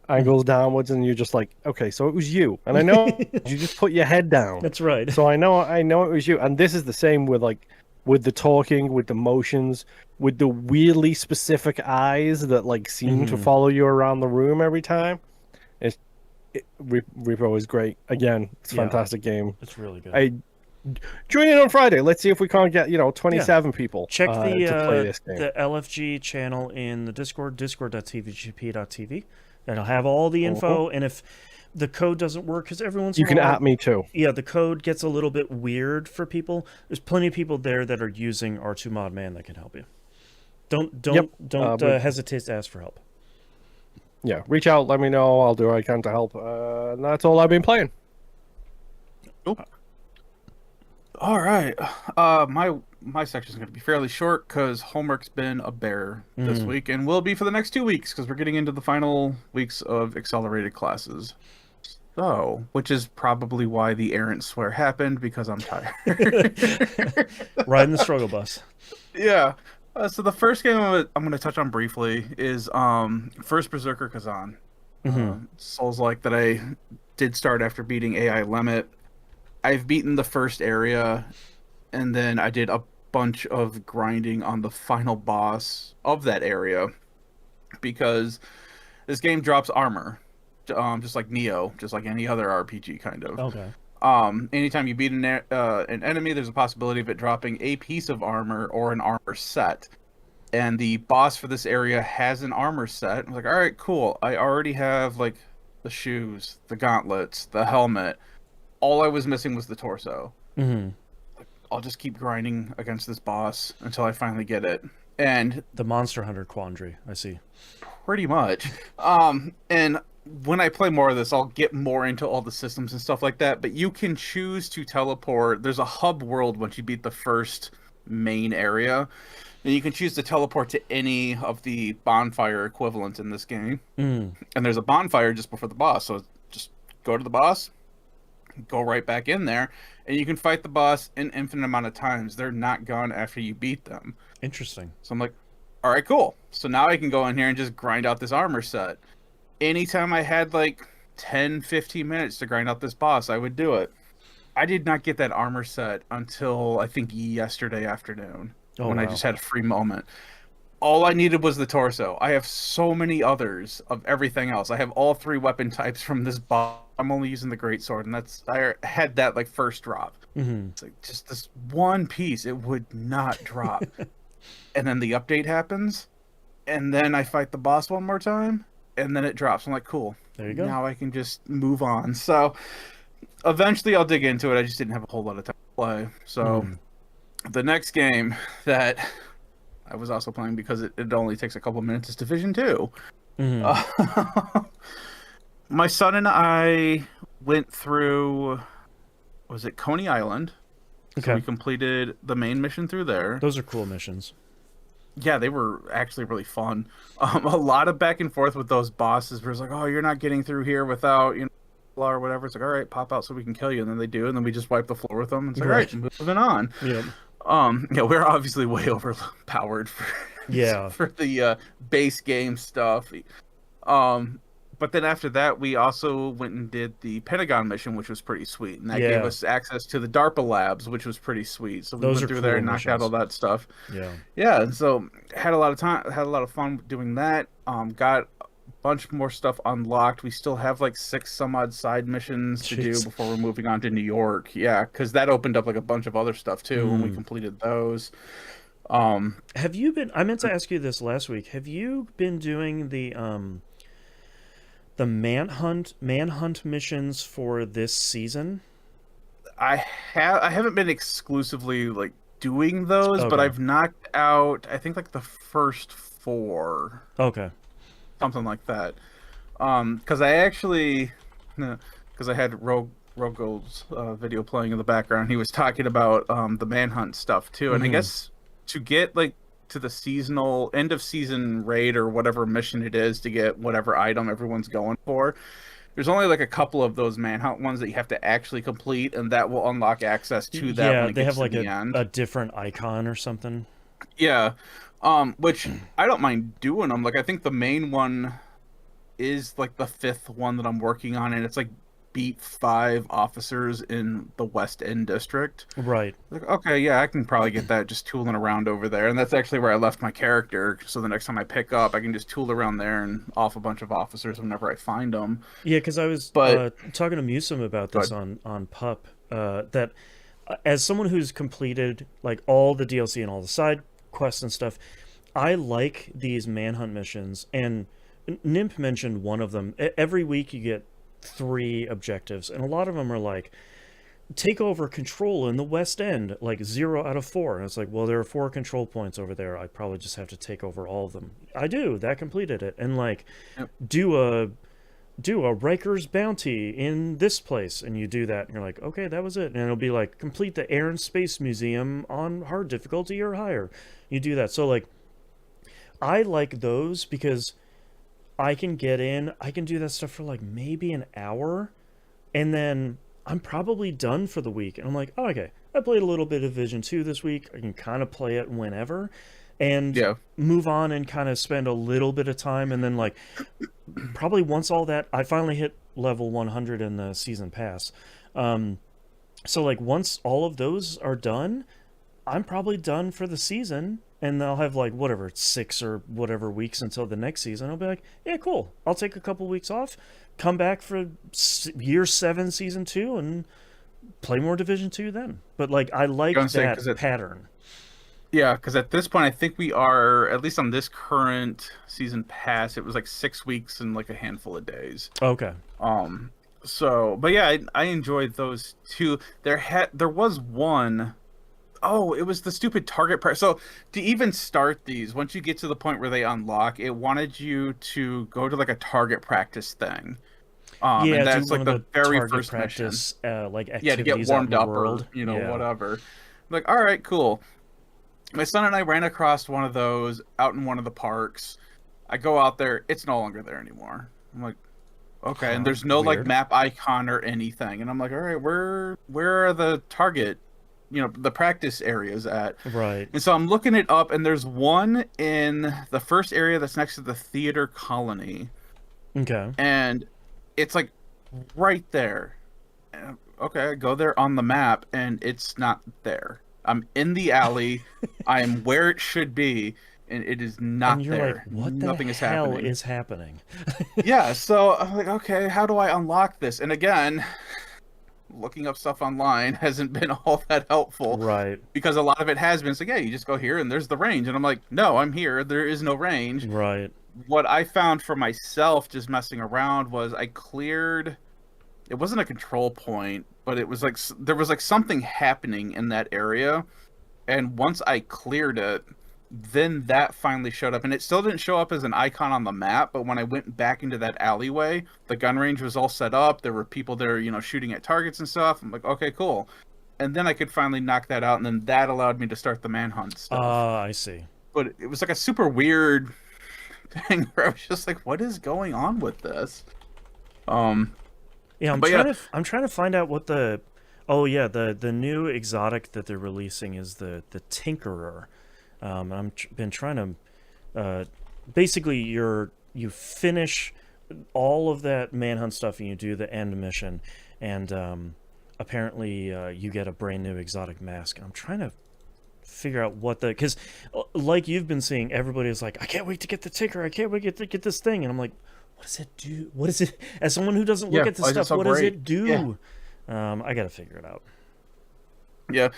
angles downwards, and you're just like, okay, so it was you, and I know you just put your head down. That's right. So I know it was you, and this is the same with like with the talking, with the motions, with the weirdly specific eyes that like seem to follow you around the room every time. Repo is great. Again, it's a fantastic game. It's really good. I join in on Friday. Let's see if we can't get 27 people Check to play this game. the LFG channel in the Discord, discord.tvgp.tv. That'll have all the info. And if the code doesn't work, because every once in a while, you can at me too. Yeah, the code gets a little bit weird for people. There's plenty of people there that are using R2 Mod Man that can help you. Don't hesitate to ask for help. Yeah, reach out, let me know. I'll do what I can to help. And that's all I've been playing. Cool. All right. My section is going to be fairly short because homework's been a bear this week and will be for the next 2 weeks because we're getting into the final weeks of accelerated classes. So, which is probably why the errant swear happened, because I'm tired. Riding the struggle bus. Yeah. So the first game I'm going to touch on briefly is first Berserker Khazan. Souls-like that I did start after beating AI Limit. I've beaten the first area, and then I did a bunch of grinding on the final boss of that area because this game drops armor, just like Neo, just like any other RPG kind of. Okay. Anytime you beat an enemy, there's a possibility of it dropping a piece of armor or an armor set. And the boss for this area has an armor set. I was like, all right, cool. I already have like the shoes, the gauntlets, the helmet. All I was missing was the torso. I'll just keep grinding against this boss until I finally get it. And the Monster Hunter Quandry, I see. Pretty much. And when I play more of this, I'll get more into all the systems and stuff like that. But you can choose to teleport. There's a hub world once you beat the first main area. And you can choose to teleport to any of the bonfire equivalents in this game. And there's a bonfire just before the boss. So just go to the boss, go right back in there, and you can fight the boss an infinite amount of times. They're not gone after you beat them. Interesting. So I'm like, all right, cool. So now I can go in here and just grind out this armor set. Anytime I had like 10, 15 minutes to grind out this boss, I would do it. I did not get that armor set until I think yesterday afternoon when I just had a free moment. All I needed was the torso. I have so many others of everything else. I have all 3 weapon types from this boss. I'm only using the greatsword, and I had that like first drop. It's like just this one piece, it would not drop. And then the update happens, and then I fight the boss one more time, and then it drops. I'm like, cool. There you go. Now I can just move on. So eventually I'll dig into it. I just didn't have a whole lot of time to play. So the next game that I was also playing because it only takes a couple minutes is Division 2. My son and I went through, was it Coney Island? Okay. So we completed the main mission through there. Those are cool missions. Yeah, they were actually really fun. A lot of back and forth with those bosses where it's like, oh, you're not getting through here without, or whatever. It's like, all right, pop out so we can kill you. And then they do, and then we just wipe the floor with them. It's like, all right, moving on. Yeah, we're obviously way overpowered for for the base game stuff. But then after that, we also went and did the Pentagon mission, which was pretty sweet, and that gave us access to the DARPA labs, which was pretty sweet. So we Those went are through there cool and knocked out all missions. that stuff. Yeah. Yeah, and so had a lot of time, had a lot of fun doing that. Got a bunch more stuff unlocked. We still have like 6 some odd side missions to do Jeez. before we're moving on to New York. Yeah, because that opened up like a bunch of other stuff too when we completed those. Have you been? I meant to ask you this last week. Have you been doing the manhunt missions for this season? I haven't been exclusively like doing those, but Okay. I've knocked out I think like the first 4, Okay. something like that. Because I actually, because I had Rogold's video playing in the background. He was talking about the manhunt stuff too, and I guess to get like to the seasonal end of season raid or whatever mission it is to get whatever item everyone's going for. There's only like a couple of those manhunt ones that you have to actually complete, and that will unlock access to that Yeah, when it they gets have to like the end. a different icon or something. Yeah, which I don't mind doing them. Like I think the main one is like the 5th one that I'm working on, and it's like beat 5 officers in the West End district. Right. Like, okay, yeah, I can probably get that just tooling around over there, and that's actually where I left my character. So the next time I pick up, I can just tool around there and off a bunch of officers whenever I find them. Yeah, because I was But talking to Musum about this but on Pup. That as someone who's completed like all the DLC and all the side quests and stuff, I like these manhunt missions. And Nimp mentioned one of them. Every week you get 3 objectives, and a lot of them are like take over control in the West End, like 0 out of 4. And it's like, well, there are 4 control points over there. I probably just have to take over all of them. I do. That completed it. And like, yep. do a Riker's bounty in this place, and you do that, and you're like, okay, that was it. And it'll be like complete the Air and Space Museum on hard difficulty or higher. You do that. So like, I like those because I can get in, I can do that stuff for like maybe an hour, and then I'm probably done for the week. And I'm like, oh, okay, I played a little bit of Vision 2 this week. I can kind of play it whenever and move on and kind of spend a little bit of time. And then like probably once all that, I finally hit level 100 in the season pass. So like once all of those are done, I'm probably done for the season, and I'll have like whatever 6 or whatever weeks until the next season. I'll be like, yeah, cool. I'll take a couple weeks off, come back for year 7, season 2, and play more Division 2 then. But like, I like that pattern. Yeah, because at this point, I think we are, at least on this current season pass, it was like 6 weeks and like a handful of days. Okay. So, but yeah, I enjoyed those 2. There was one. Oh, it was the stupid target practice. So to even start these, once you get to the point where they unlock, it wanted you to go to like a target practice thing. Yeah, and that's like the very first practice, mission. like activities Yeah, to get warmed up world. or whatever. I'm like, all right, cool. My son and I ran across one of those out in one of the parks. I go out there, it's no longer there anymore. I'm like, okay, and there's no like map icon or anything. And I'm like, all right, where are the target, the practice areas at? Right. And so I'm looking it up, and there's one in the first area that's next to the theater colony. Okay. And it's like right there. Okay, I go there on the map, and it's not there. I'm in the alley. I am where it should be, and it is not and you're there. Like, what Nothing the is hell happening. is happening? Yeah, so I'm like, okay, how do I unlock this? And again, looking up stuff online hasn't been all that helpful. Right. Because a lot of it has been, it's like, yeah, you just go here and there's the range. And I'm like, no, I'm here. There is no range. Right. What I found for myself just messing around was I cleared, it wasn't a control point, but it was like, there was like something happening in that area. And once I cleared it, then that finally showed up, and it still didn't show up as an icon on the map, but when I went back into that alleyway, the gun range was all set up. There were people there, shooting at targets and stuff. I'm like, okay, cool. And then I could finally knock that out, and then that allowed me to start the manhunt stuff. I see. But it was like a super weird thing where I was just like, what is going on with this? Yeah, I'm trying to find out what the the new exotic that they're releasing is the Tinkerer. I've been trying to basically you finish all of that manhunt stuff, and you do the end mission, and apparently you get a brand new exotic mask. I'm trying to figure out what the, because like you've been seeing, everybody is like, I can't wait to get the Tinker, I can't wait to get this thing, and I'm like, what does it do? What is it? As someone who doesn't look at this stuff, what does it do? I gotta figure it out. Yeah.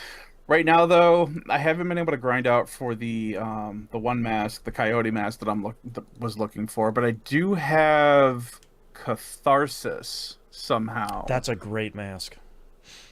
Right now, though, I haven't been able to grind out for the one mask, the coyote mask that was looking for, but I do have Catharsis somehow. That's a great mask.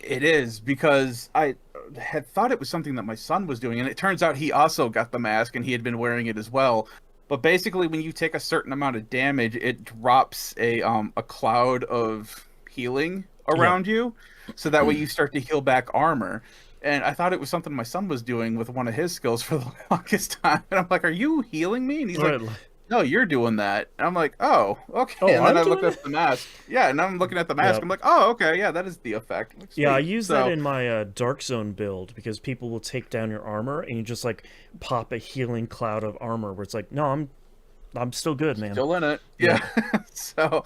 It is, because I had thought it was something that my son was doing, and it turns out he also got the mask and he had been wearing it as well. But basically, when you take a certain amount of damage, it drops a cloud of healing around you, so that way you start to heal back armor. And I thought it was something my son was doing with one of his skills for the longest time. And I'm like, "Are you healing me?" And he's like, "No, you're doing that." And I'm like, "Oh, okay." Oh, and then I I'm looked doing up the mask. Yeah, and I'm looking at the mask. Yep. I'm like, "Oh, okay, yeah, that is the effect." Like, yeah, I sweet. use that in my Dark Zone build, because people will take down your armor and you just like pop a healing cloud of armor where it's like, no, I'm still good, man. Still in it. Yeah. So,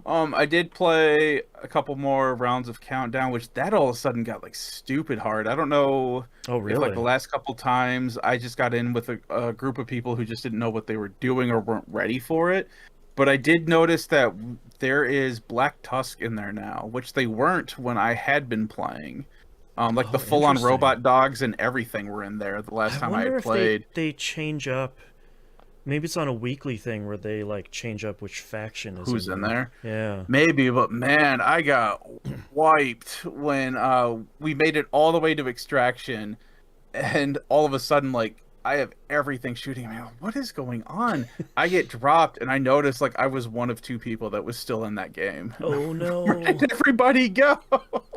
I did play a couple more rounds of Countdown, which that all of a sudden got like stupid hard. I don't know. Oh, really? If, like, the last couple times I just got in with a group of people who just didn't know what they were doing or weren't ready for it. But I did notice that there is Black Tusk in there now, which they weren't when I had been playing. Like the full-on robot dogs and everything were in there the last time I had played. They change up. Maybe it's on a weekly thing where they like change up which faction is Who's in there. Yeah. Maybe, but man, I got wiped when we made it all the way to extraction, and all of a sudden, like, I have everything shooting at me. What is going on? I get dropped, and I noticed like I was one of two people that was still in that game. Oh no! Where did everybody go?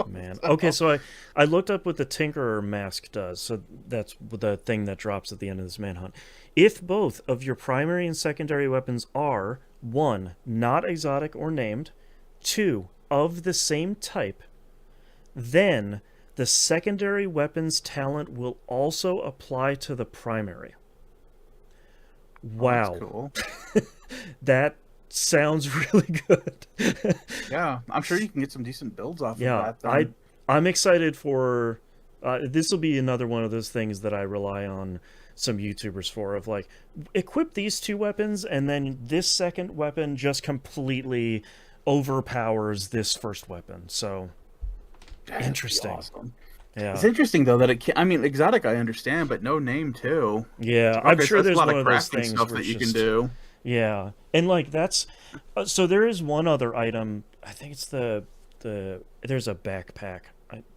Man. Okay, so I looked up what the Tinkerer mask does. So that's the thing that drops at the end of this manhunt. If both of your primary and secondary weapons are 1, not exotic or named, 2, of the same type, then the secondary weapon's talent will also apply to the primary. Wow. Oh, that's cool. That sounds really good. Yeah, I'm sure you can get some decent builds off of that. Then. I'm excited for... this will be another one of those things that I rely on some YouTubers for, of like, equip these 2 weapons and then this second weapon just completely overpowers this first weapon. So interesting. Awesome. Yeah, it's interesting though that it can, I mean, exotic I understand, but no name too. Yeah, okay, I'm sure so there's a lot one of of those crafting things stuff where that you just, can do. Yeah, and like that's so there is one other item. I think it's the there's a backpack.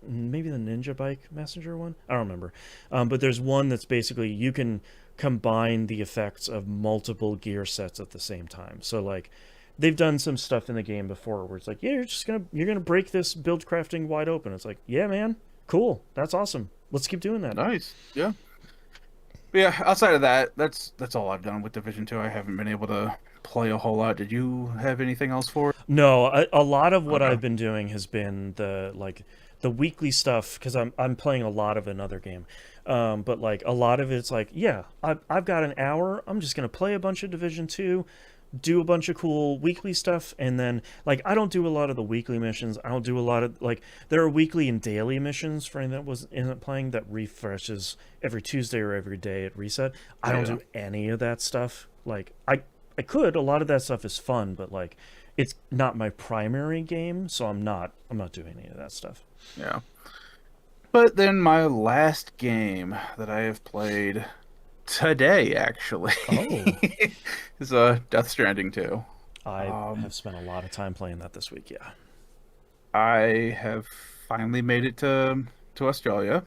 Maybe the Ninja Bike Messenger one? I don't remember. But there's one that's basically you can combine the effects of multiple gear sets at the same time. So like they've done some stuff in the game before where it's like, yeah, you're gonna break this build crafting wide open. It's like, yeah, man, cool, that's awesome. Let's keep doing that. Nice. Yeah. But yeah, outside of that, that's all I've done with Division 2. I haven't been able to play a whole lot. Did you have anything else for it? No, a lot of what I've been doing has been the weekly stuff, because I'm playing a lot of another game. But like a lot of it's like, yeah, I've got an hour. I'm just going to play a bunch of Division 2, do a bunch of cool weekly stuff. And then like, I don't do a lot of the weekly missions. I don't do a lot of like, there are weekly and daily missions for anyone that isn't playing that refreshes every Tuesday or every day at reset. I don't do any of that stuff. Like I could, a lot of that stuff is fun, but like, it's not my primary game. So I'm not doing any of that stuff. Yeah. But then my last game that I have played today, actually, is Death Stranding 2. I have spent a lot of time playing that this week, yeah. I have finally made it to Australia.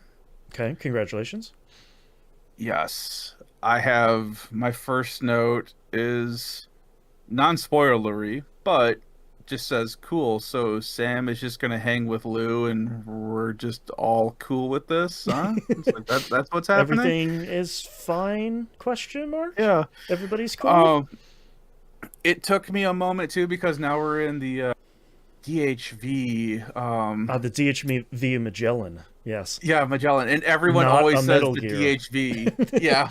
Okay, congratulations. Yes. I have, my first note is non-spoilery, but just says cool, so Sam is just gonna hang with Lou and we're just all cool with this, huh? It's like that's what's happening. Everything is fine, question mark? Yeah, everybody's cool. It took me a moment too, because now we're in the DHV the DHV Magellan. Yes. Yeah, Magellan, and everyone Not always says Metal the Gear. DHV. Yeah.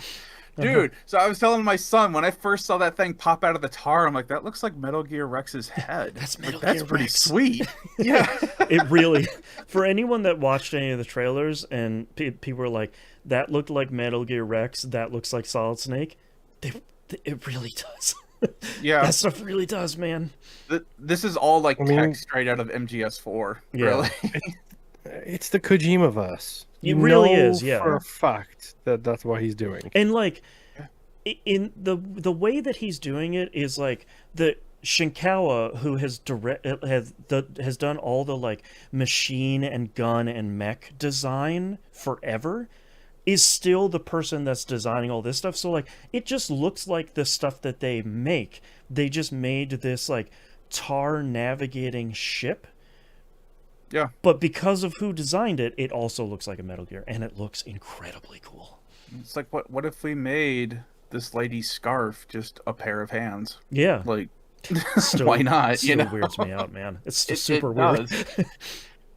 Dude, so I was telling my son when I first saw that thing pop out of the tar, I'm like, that looks like Metal Gear Rex's head. That's Like, Metal that's Gear pretty Rex. sweet. Yeah. It really, for anyone that watched any of the trailers and people were like, that looked like Metal Gear Rex, that looks like Solid Snake, it really does. Yeah. That stuff really does, man. This is all like I mean- text straight out of MGS4. Yeah. Really. It's the Kojima verse. It really know is, yeah. for a fact that that's what he's doing. And like, in the way that he's doing it is like the Shinkawa, who has has done all the like machine and gun and mech design forever, is still the person that's designing all this stuff. So like, it just looks like the stuff that they make. They just made this like tar navigating ship. Yeah. But because of who designed it, it also looks like a Metal Gear, and it looks incredibly cool. It's like, what if we made this lady's scarf just a pair of hands? Yeah. Like, Still, why not? Still You know? weirds me out, man. It's It- super it weird. does.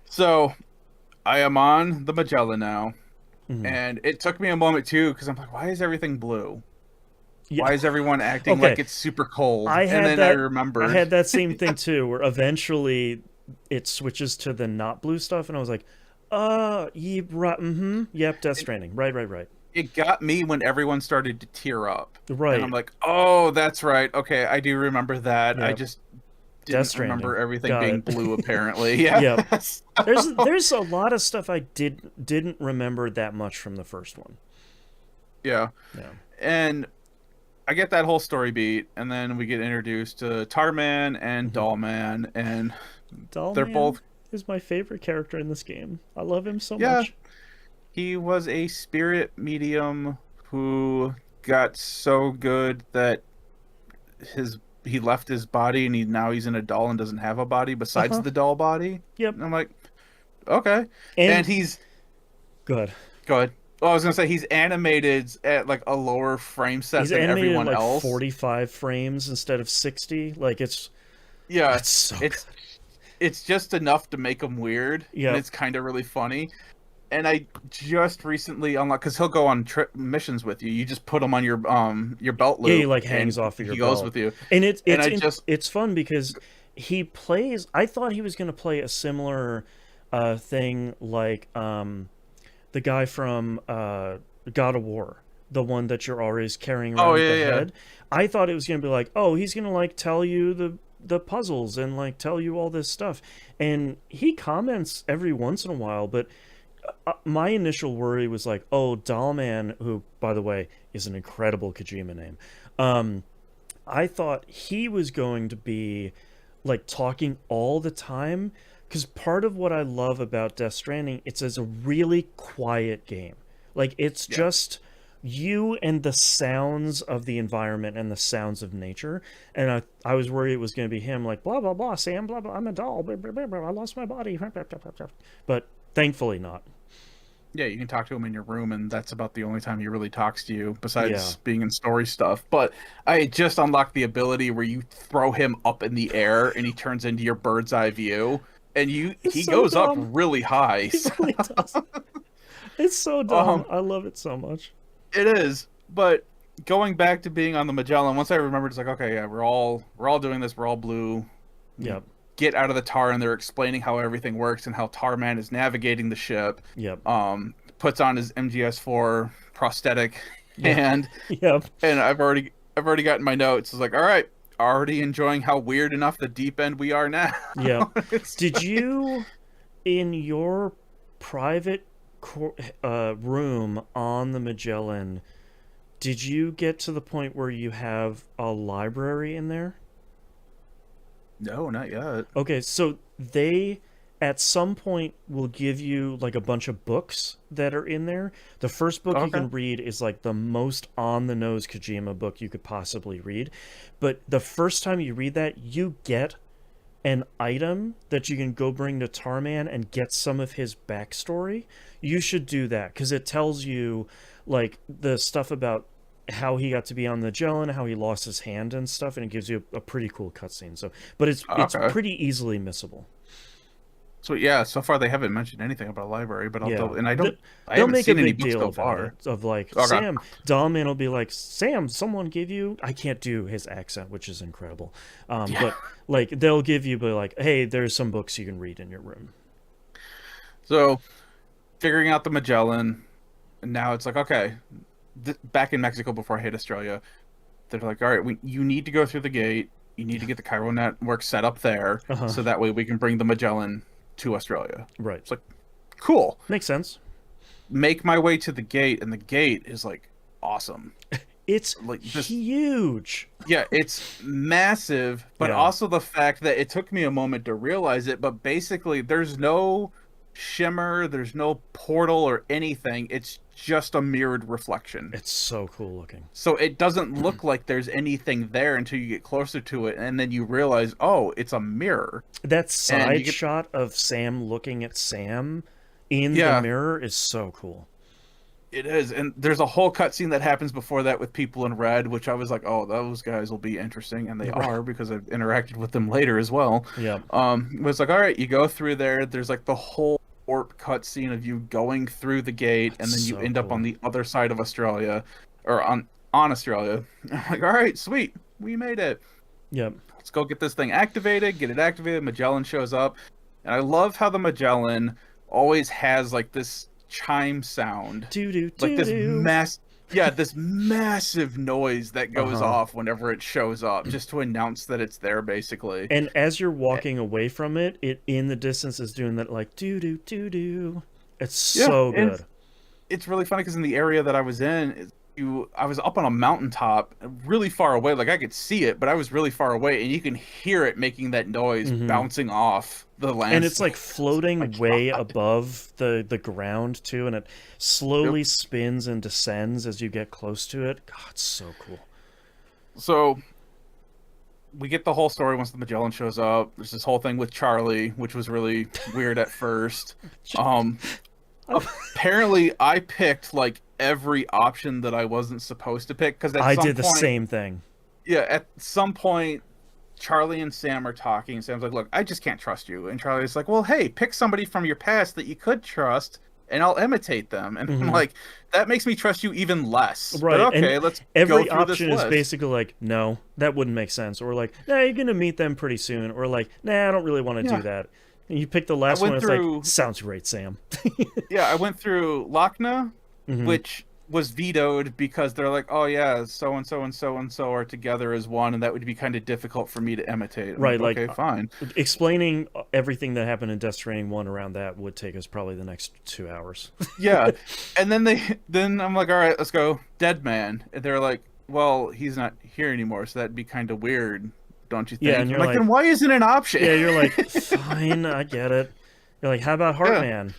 So, I am on the Magellan now, Mhm. and it took me a moment too, because I'm like, why is everything blue? Yeah. Why is everyone acting Okay. like it's super cold? I had and then that, I remembered. I had that same thing too, where eventually it switches to the not blue stuff, and I was like, yeah, right, yep, Death Stranding, right. It got me when everyone started to tear up. Right. And I'm like, oh, that's right. Okay, I do remember that. I Yep. just Death didn't remember Stranding. everything Got being it. blue, apparently. Yeah. Yep. There's a lot of stuff I didn't remember that much from the first one. Yeah. Yeah. And I get that whole story beat, and then we get introduced to Tarman and Dollman, and Dollman they're both. is my favorite character in this game. I love him so Yeah. much. He was a spirit medium who got so good that he left his body, and now he's in a doll and doesn't have a body besides Uh-huh. the doll body. Yep. And I'm like, okay. And, And he's good. go ahead. Well, I was gonna say he's animated at like a lower frame set He's than animated everyone like else. 45 frames instead of 60. Like it's Yeah, good. it's just enough to make him weird. Yeah. And it's kind of really funny. And I just recently unlocked, because he'll go on missions with you. You just put him on your belt loop. Yeah, he like hangs and off of your he goes belt. with you. And it's fun because he plays. I thought he was going to play a similar thing like the guy from God of War, the one that you're always carrying around with the head. I thought it was going to be like, oh, he's going to like tell you the puzzles and like tell you all this stuff. And he comments every once in a while, but my initial worry was like, oh, Dollman, who, by the way, is an incredible Kojima name. I thought he was going to be like talking all the time, because part of what I love about Death Stranding, it's as a really quiet game. Like it's just you and the sounds of the environment and the sounds of nature. And I was worried it was going to be him like, blah, blah, blah, Sam, blah, blah, I'm a doll, blah, blah, blah, blah, I lost my body. But thankfully not. Yeah, you can talk to him in your room, and that's about the only time he really talks to you, besides being in story stuff. But I just unlocked the ability where you throw him up in the air, and he turns into your bird's eye view, and he so goes up dumb. really high. He really does. It's so dumb. I love it so much. It is, but going back to being on the Magellan, once I remembered, it's like, okay, yeah, we're all doing this. We're all blue. Yep. Get out of the tar, and they're explaining how everything works and how Tarman is navigating the ship. Yep. Puts on his MGS4 prosthetic hand. Yep. And I've already gotten my notes. It's like, all right, already enjoying how weird enough the deep end we are now. Yeah. Did you, in your private room on the Magellan, did you get to the point where you have a library in there? No, not yet. Okay, so they at some point will give you like a bunch of books that are in there. The first book you can read is like the most on the nose Kojima book you could possibly read. But the first time you read that, you get an item that you can go bring to Tarman and get some of his backstory. You should do that because it tells you like the stuff about how he got to be on the Magellan, how he lost his hand and stuff, and it gives you a pretty cool cutscene. So, but it's pretty easily missable. So yeah, so far they haven't mentioned anything about a library, but Yeah. I They'll haven't make a seen any big books deal so about far. it. Of like, Okay. Sam, Dallman will be like, Sam, someone gave you. I can't do his accent, which is incredible. But like, they'll give you, but like, hey, there's some books you can read in your room. So, figuring out the Magellan, and now it's like, okay, back in Mexico before I hit Australia, they're like, all right, you need to go through the gate. You need to get the Cairo network set up there, so that way we can bring the Magellan to Australia. Right. It's like, cool. Makes sense. Make my way to the gate, and the gate is like awesome. It's like huge. Yeah, it's massive, but also the fact that it took me a moment to realize it, but basically there's no shimmer, there's no portal or anything. It's just a mirrored reflection. It's so cool looking. So it doesn't look like there's anything there until you get closer to it, and then you realize, oh, it's a mirror. That side shot of Sam looking at Sam in the mirror is so cool. It is, and there's a whole cutscene that happens before that with people in red, which I was like, oh, those guys will be interesting, and they are, because I've interacted with them later as well. Yeah. It was like, all right, you go through there, there's like the whole warp cutscene of you going through the gate, and then you end up on the other side of Australia, or on Australia. I'm like, all right, sweet, we made it. Yep. Let's go get this thing activated, get it activated, Magellan shows up, and I love how the Magellan always has like this chime sound, like this massive noise that goes off whenever it shows up, just to announce that it's there, basically. And as you're walking away from it, it in the distance is doing that like doo doo doo doo. It's so good. It's really funny because in the area that I was in, I was up on a mountaintop, really far away. Like I could see it, but I was really far away, and you can hear it making that noise, bouncing off the land. And it's like floating way above the ground too, and it slowly spins and descends as you get close to it. God, it's so cool. So we get the whole story once the Magellan shows up. There's this whole thing with Charlie, which was really weird at first. Apparently I picked like every option that I wasn't supposed to pick, because I did the same thing. Yeah, at some point Charlie and Sam are talking, and Sam's like, look, I just can't trust you. And Charlie's like, well, hey, pick somebody from your past that you could trust, and I'll imitate them. And I'm like, that makes me trust you even less. Right. But okay, let's every go through option this is list. basically like, no, that wouldn't make sense. Or like, nah, you're going to meet them pretty soon. Or like, nah, I don't really want to do that. And you pick the last one, it's like, sounds great, Sam. Yeah, I went through Lochna, which was vetoed because they're like, oh yeah, so and so and so and so are together as one, and that would be kind of difficult for me to imitate. Right, like, okay, fine. Explaining everything that happened in Death Stranding 1 around that would take us probably the next 2 hours. Yeah, and then I'm like, all right, let's go Dead Man. And they're like, well, he's not here anymore, so that'd be kind of weird, don't you think? Yeah, and you're like, then why isn't it an option? Yeah, you're like, fine, I get it. You're like, how about Heartman?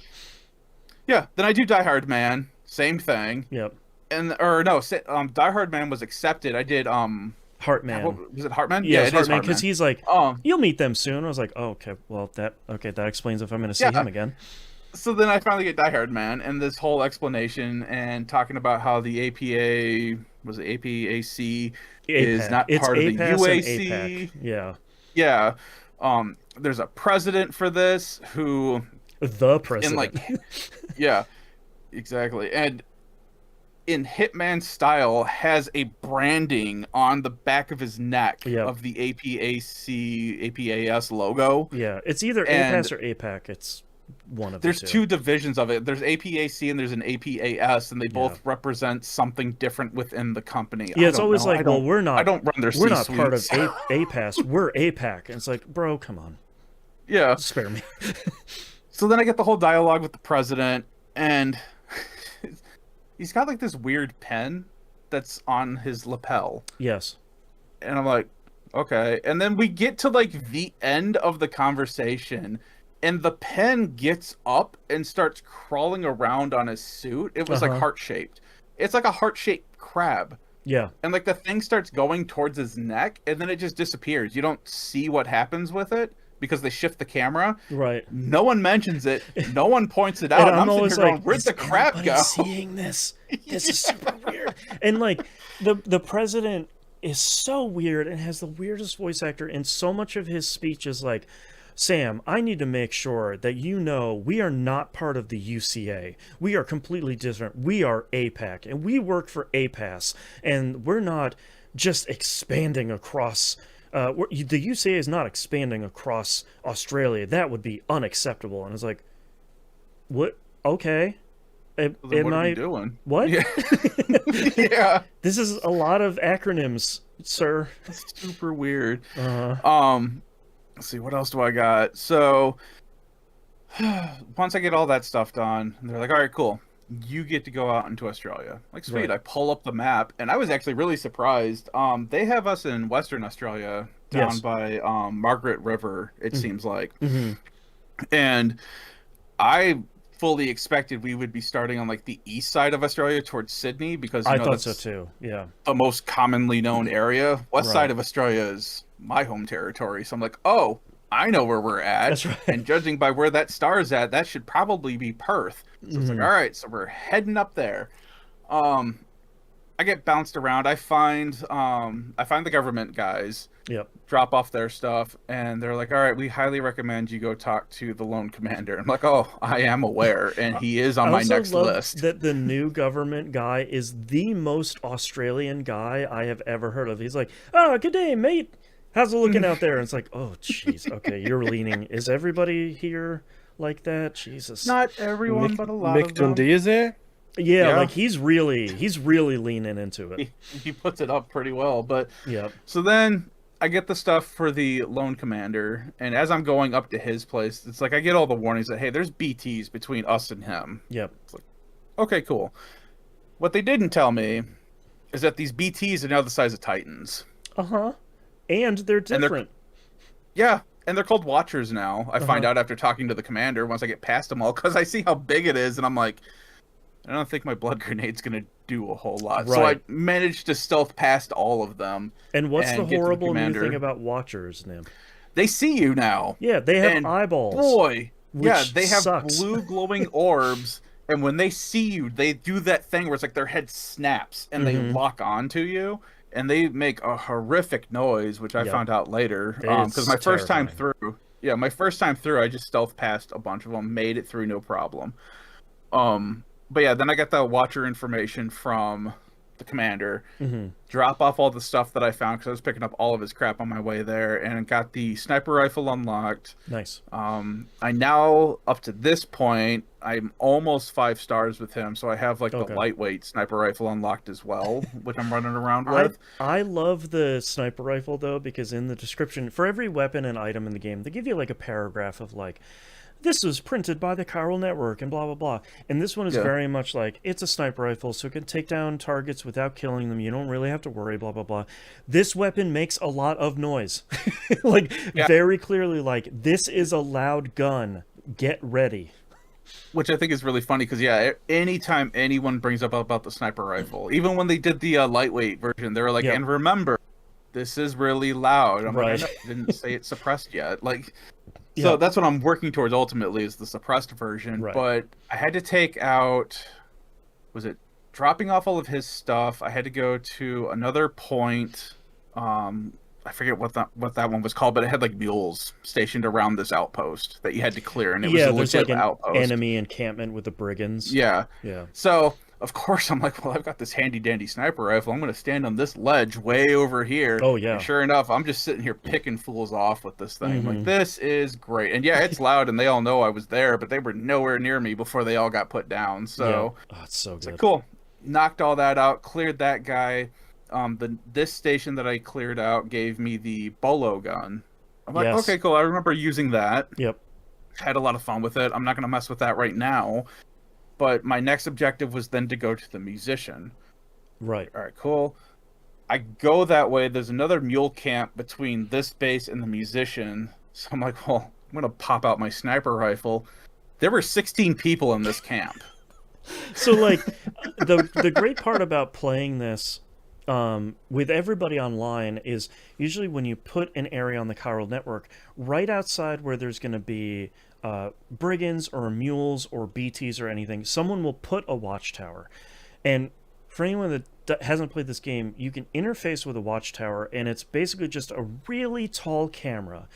Yeah, then I do Die Hard Man. Same thing. Yep. And Die Hard Man was accepted. I did Heartman. Was it Heartman? Yeah, it's Heartman, because he's like, you'll meet them soon. I was like, oh, okay, well that explains if I'm going to see him again. So then I finally get Die Hard Man, and this whole explanation and talking about how the APA APAC is not part of the UAC. Yeah. Yeah. There's a president for this who the president. Yeah. Exactly. And in Hitman style has a branding on the back of his neck of the APAS logo. Yeah, it's either APAS or APAC. It's one of the two. There's two divisions of it. There's APAC and there's an APAS, and they both represent something different within the company. Yeah, it's always like, well, we're not. I don't run their We're not part of APAS. We're APAC. And it's like, bro, come on. Yeah. Spare me. So then I get the whole dialogue with the president, and he's got like this weird pen that's on his lapel. Yes. And I'm like, okay. And then we get to like the end of the conversation, and the pen gets up and starts crawling around on his suit. It was like heart-shaped. It's like a heart-shaped crab. Yeah. And like the thing starts going towards his neck, and then it just disappears. You don't see what happens with it because they shift the camera. Right. No one mentions it. No one points it out. And I'm always like, where'd the crab go? Seeing this. This is super weird. And like the president is so weird and has the weirdest voice actor, and so much of his speech is like, Sam, I need to make sure that we are not part of the UCA. We are completely different. We are APAC, and we work for APAS, and we're not just expanding across. The UCA is not expanding across Australia. That would be unacceptable. And I was like, what? Okay. Well, then what are we doing? What? Yeah. Yeah. This is a lot of acronyms, sir. It's super weird. Uh-huh. Let's see, what else do I got? So once I get all that stuff done, they're like, all right, cool. You get to go out into Australia. Like, sweet. Right. I pull up the map, and I was actually really surprised. They have us in Western Australia down Yes. by Margaret River, it seems like. Mm-hmm. And I fully expected we would be starting on like the east side of Australia towards Sydney, because I thought that's so too. Yeah. the most commonly known area. West Right. side of Australia is my home territory. So I'm like, oh, I know where we're at. That's right. And judging by where that star's at, that should probably be Perth. So it's like, all right, so we're heading up there. I get bounced around. I find the government guys, Yep. drop off their stuff, and they're like, all right, we highly recommend you go talk to the lone commander. I'm like, oh, I am aware, and he is on I my also next love list. that the new government guy is the most Australian guy I have ever heard of. He's like, "Oh, good day, mate. How's it looking out there?" And it's like, "Oh, jeez. Okay, you're leaning. Is everybody here like that? Jesus." Not everyone, but a lot Mick of them. Dundee is there? Yeah, Yeah. like he's really leaning into it. He puts it up pretty well. But Yep. so then I get the stuff for the lone commander, and as I'm going up to his place, it's like I get all the warnings that, hey, there's BTs between us and him. Yep. Okay, cool. What they didn't tell me is that these BTs are now the size of Titans. Uh-huh. And they're And they're- different. Yeah, and they're called Watchers now. I find Uh-huh. out after talking to the commander once I get past them all, because I see how big it is, and I'm like, I don't think my blood grenade's going to do a whole lot. So I Right. managed to stealth past all of them. And what's and the get to the horrible new commander. thing about Watchers, Nim? They see you now. Yeah, they have And eyeballs. Boy, yeah, which they have sucks. blue glowing orbs, and when they see you, they do that thing where it's like their head snaps and they Mhm. lock onto you, and they make a horrific noise, which I Yep. found out later. It's Because my first time terrifying. through, I just stealth past a bunch of them, made it through no problem. But yeah, then I got the Watcher information from the commander, Mm-hmm. drop off all the stuff that I found because I was picking up all of his crap on my way there, and got the sniper rifle unlocked. Nice. I now, up to this point, I'm almost 5 stars with him, so I have like Okay. the lightweight sniper rifle unlocked as well, which I'm running around I with. I love the sniper rifle though, because in the description for every weapon and item in the game, they give you like a paragraph of like, this was printed by the chiral network and blah blah blah. And this one is Yeah. very much like, it's a sniper rifle, so it can take down targets without killing them. You don't really have to worry, blah blah blah. This weapon makes a lot of noise. Like Yeah. very clearly, like, this is a loud gun. Get ready. Which I think is really funny because, yeah, anytime anyone brings up about the sniper rifle, even when they did the lightweight version, they were like, Yep. and remember, this is really loud. I'm Right. like, I didn't say it's suppressed yet. Like, so Yep. that's what I'm working towards ultimately, is the suppressed version. Right. But I had to take out, was it dropping off all of his stuff? I had to go to another point. I forget what that one was called, but it had like mules stationed around this outpost that you had to clear, and it was Yeah, a there's legit like an outpost. enemy encampment with the brigands. Yeah. Yeah. So, of course, I'm like, well, I've got this handy-dandy sniper rifle. I'm going to stand on this ledge way over here. Oh, yeah. And sure enough, I'm just sitting here picking fools off with this thing. Like, Mhm. this is great. And yeah, it's loud, and they all know I was there, but they were nowhere near me before they all got put down. So, Yeah. Oh, it's so it's good. like, cool. Knocked all that out, cleared that guy. This station that I cleared out gave me the bolo gun. I'm like, Yes. okay, cool. I remember using that. Yep. Had a lot of fun with it. I'm not going to mess with that right now. But my next objective was then to go to the musician. Right. All right, cool. I go that way. There's another mule camp between this base and the musician. So I'm like, well, I'm going to pop out my sniper rifle. There were 16 people in this camp. So like the great part about playing this with everybody online is usually when you put an area on the chiral network, right outside where there's going to be brigands or mules or BTs or anything, someone will put a watchtower. And for anyone that hasn't played this game, you can interface with a watchtower, and it's basically just a really tall camera.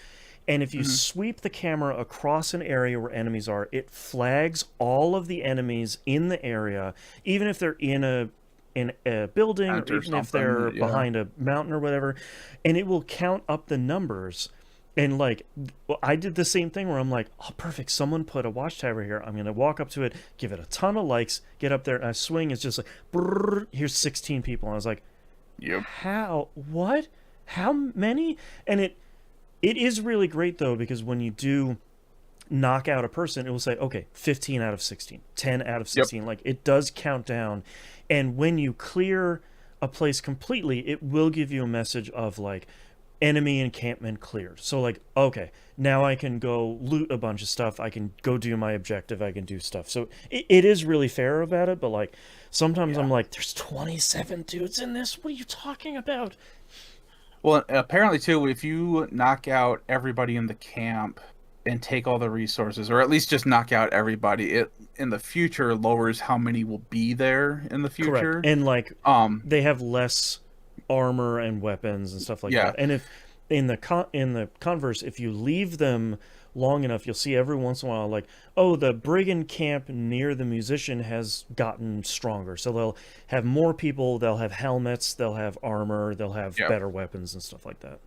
And if you sweep the camera across an area where enemies are, it flags all of the enemies in the area, even if they're in a building, or even if they're behind a mountain or whatever, and it will count up the numbers. And like, I did the same thing where I'm like, oh, perfect, someone put a watchtower here. I'm going to walk up to it, give it a ton of likes, get up there, and I swing. It's just like, brrr, here's 16 people. And I was like, Yep. how? What? How many? And it is really great, though, because when you do knock out a person, it will say, okay, 15 out of 16, 10 out of 16. Yep. Like, it does count down. And when you clear a place completely, it will give you a message of, like, enemy encampment cleared. So like, okay, now I can go loot a bunch of stuff, I can go do my objective, I can do stuff. So it is really fair about it, but like sometimes I'm like, there's 27 dudes in this, what are you talking about? Well, apparently too, if you knock out everybody in the camp and take all the resources, or at least just knock out everybody, it in the future lowers how many will be there in the future. Correct. And like they have less armor and weapons and stuff like that. And if in the converse, if you leave them long enough, you'll see every once in a while, like, oh, the brigand camp near the musician has gotten stronger, so they'll have more people, they'll have helmets, they'll have armor, they'll have better weapons and stuff like that.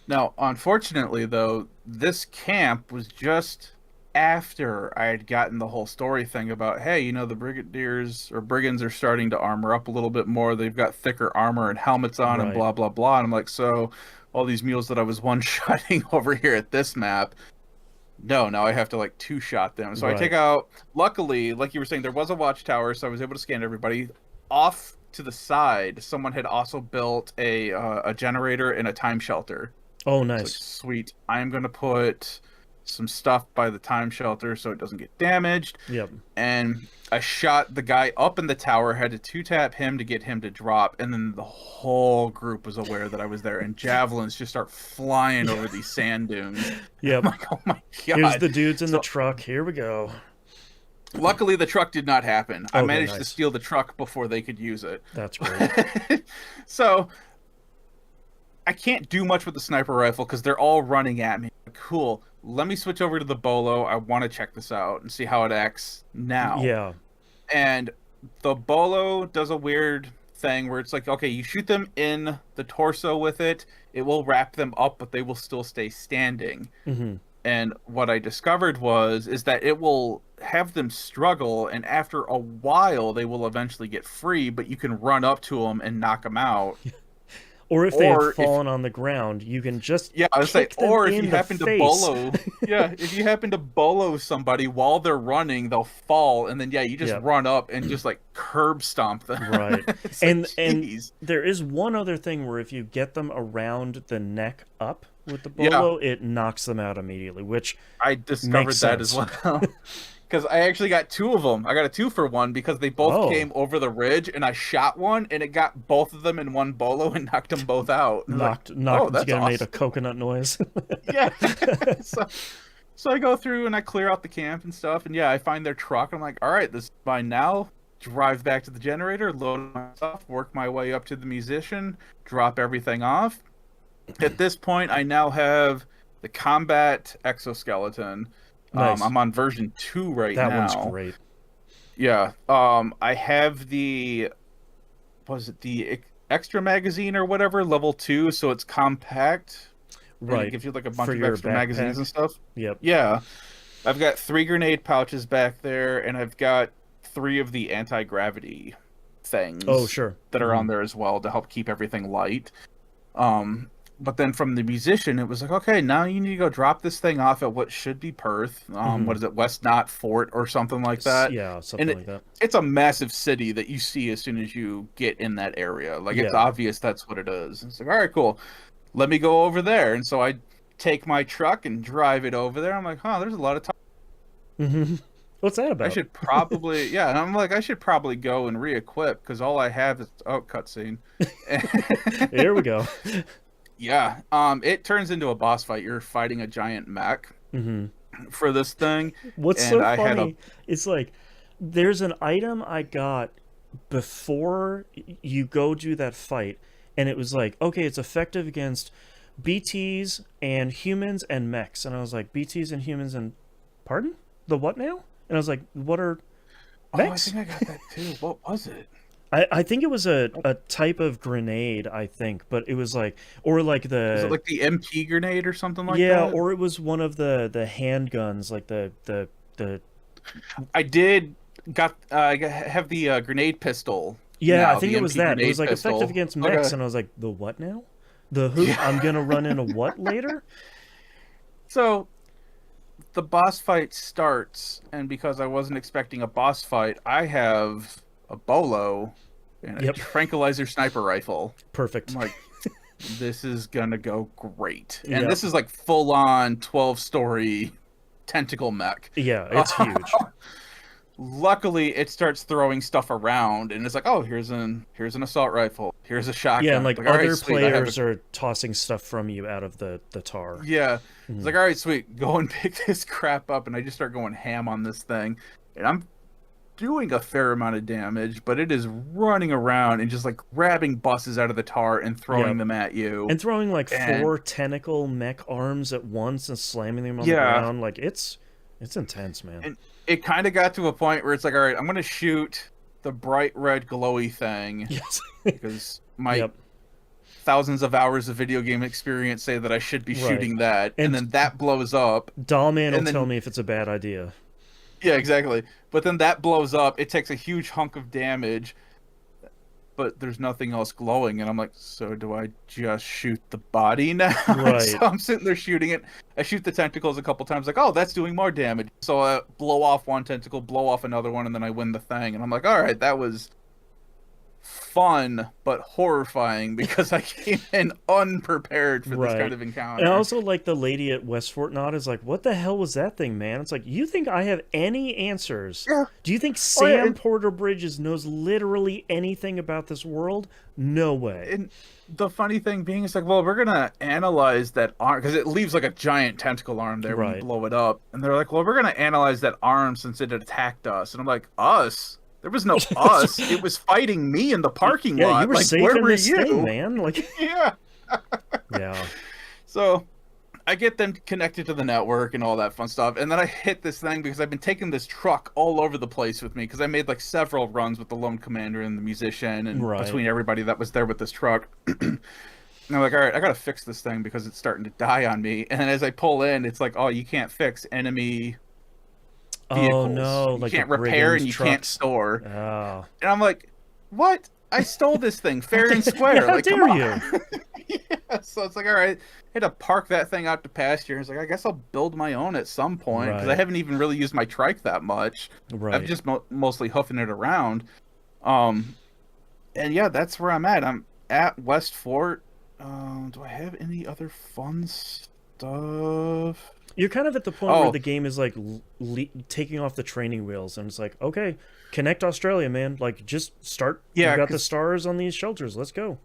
Now, unfortunately, though, this camp was just after I had gotten the whole story thing about, hey, you know, the brigadiers or brigands are starting to armor up a little bit more. They've got thicker armor and helmets on and blah, blah, blah. And I'm like, so all these mules that I was one-shotting over here at this map, no, now I have to, like, two-shot them. So I take out, luckily, like you were saying, there was a watchtower, so I was able to scan everybody. Off to the side, someone had also built a generator and a time shelter. Oh, nice. Like, sweet. I'm going to put some stuff by the time shelter so it doesn't get damaged. Yep. And I shot the guy up in the tower, had to two-tap him to get him to drop, and then the whole group was aware that I was there, and javelins just start flying over these sand dunes. Yep. I'm like, oh my god. Here's the dudes in the truck. Here we go. Luckily, the truck did not happen. I managed to steal the truck before they could use it. That's great. So I can't do much with the sniper rifle because they're all running at me. Cool. Let me switch over to the bolo. I want to check this out and see how it acts now. Yeah. And the bolo does a weird thing where it's like, okay, you shoot them in the torso with it, it will wrap them up, but they will still stay standing. Mm-hmm. And what I discovered is that it will have them struggle, and after a while, they will eventually get free, but you can run up to them and knock them out. Or if they have fallen on the ground, you can just I was like, or if you happen to bolo, if you happen to bolo somebody while they're running, they'll fall, and then you just run up and just like curb stomp them. Right. and geez. There is one other thing where if you get them around the neck up with the bolo, it knocks them out immediately, which I discovered that as well. Because I actually got two of them. I got a 2-for-1 because they both came over the ridge, and I shot one, and it got both of them in one bolo and knocked them both out. Knocked them together, made a coconut noise. Yeah. So I go through and I clear out the camp and stuff, and I find their truck. I'm like, all right, this is mine now. Drive back to the generator, load my stuff, work my way up to the musician, drop everything off. At this point, I now have the combat exoskeleton. Nice. I'm on version 2 right now. That one's great. Yeah. I have the extra magazine or whatever, level 2, so it's compact. Right. It gives you like a bunch of extra magazines and stuff. Yep. Yeah. I've got 3 grenade pouches back there, and I've got 3 of the anti-gravity things. Oh, sure. That are on there as well to help keep everything light. But then from the musician, it was like, okay, now you need to go drop this thing off at what should be Perth. What is it, West Knot Fort or something like that? Yeah, something like that. It's a massive city that you see as soon as you get in that area. Like, it's obvious that's what it is. It's like, all right, cool. Let me go over there. And so I take my truck and drive it over there. I'm like, there's a lot of time. Mm-hmm. What's that about? I should probably, and I'm like, I should probably go and re-equip because all I have is, cutscene. There we go. Yeah, it turns into a boss fight. You're fighting a giant mech for this thing. What's so funny, it's like, there's an item I got before you go do that fight, and it was like, okay, it's effective against BTs and humans and mechs, and I was like, BTs and humans and pardon? The what now? And I was like, what are mechs? Oh, I think I got that too. What was it? I think it was a type of grenade, I think, but it was like, or like Was it the, like the MP grenade or something like yeah, that? or it was one of the handguns, like the I did have the grenade pistol. yeah, I Now think the it was MP that. It was grenade like pistol. effective against mechs, Okay. and I was like, the what now? The who? Yeah. I'm gonna run into what later? So the boss fight starts, and because I wasn't expecting a boss fight, I have a bolo and a Yep. tranquilizer sniper rifle. Perfect. I'm like, this is gonna go great. And Yep. this is like full on 12-story tentacle mech. Yeah, it's huge. Luckily, it starts throwing stuff around, and it's like, oh, here's an assault rifle, here's a shotgun. Yeah, and like all right, other sweet, I have players are tossing stuff from you out of the tar. Yeah, Mhm. it's like, all right, sweet, go and pick this crap up, and I just start going ham on this thing, and I'm doing a fair amount of damage, but it is running around and just like grabbing buses out of the tar and throwing Yep. them at you. And throwing like And- 4 tentacle mech arms at once and slamming them on the Yeah. ground, like it's intense, man. And it kind of got to a point where it's like, all right, I'm gonna shoot the bright red glowy thing Yes. because my Yep. thousands of hours of video game experience say that I should be Right. shooting that, and And- then that blows up. Dollman will and then- tell me if it's a bad idea. Yeah, exactly. But then that blows up. It takes a huge hunk of damage, but there's nothing else glowing. And I'm like, so do I just shoot the body now? Right. So I'm sitting there shooting it. I shoot the tentacles a couple times, like, oh, that's doing more damage. So I blow off one tentacle, blow off another one, and then I win the thing. And I'm like, all right, that was fun but horrifying because I came in unprepared for this Right. kind of encounter. And also, like, the lady at West Fort Knot is like, what the hell was that thing, man? It's like, you think I have any answers? Yeah. Do you think Oh, yeah, Sam and- Porter Bridges knows literally anything about this world? No way. And the funny thing being, it's like, well, we're gonna analyze that arm because it leaves like a giant tentacle arm there when Right. you blow it up. And they're like, well, we're gonna analyze that arm since it attacked us. And I'm like, us? There was no us. It was fighting me in the parking Yeah, lot. you were like, safe where in were this you? thing, man. Like, Yeah. yeah. So I get them connected to the network and all that fun stuff. And then I hit this thing because I've been taking this truck all over the place with me because I made like several runs with the lone commander and the musician and Right. between everybody that was there with this truck. And I'm like, all right, I gotta fix this thing because it's starting to die on me. And then as I pull in, it's like, oh, you can't fix enemy vehicles. Oh, no. You Like can't the repair and brigands' you can't trucks. store. Oh. And I'm like, what? I stole this thing fair and square. How Like, dare come on. you? Yeah, so it's like, all right, I had to park that thing out to pasture. It's like, I guess I'll build my own at some point because I Right. haven't even really used my trike that much. Right. I'm just mostly hoofing it around. And yeah, that's where I'm at. I'm at West Fort. Do I have any other fun stuff? You're kind of at the point Oh. where the game is like taking off the training wheels, and it's like, okay, connect Australia, man. Like, just start. Yeah, you got the 'cause- stars on these shelters. Let's go.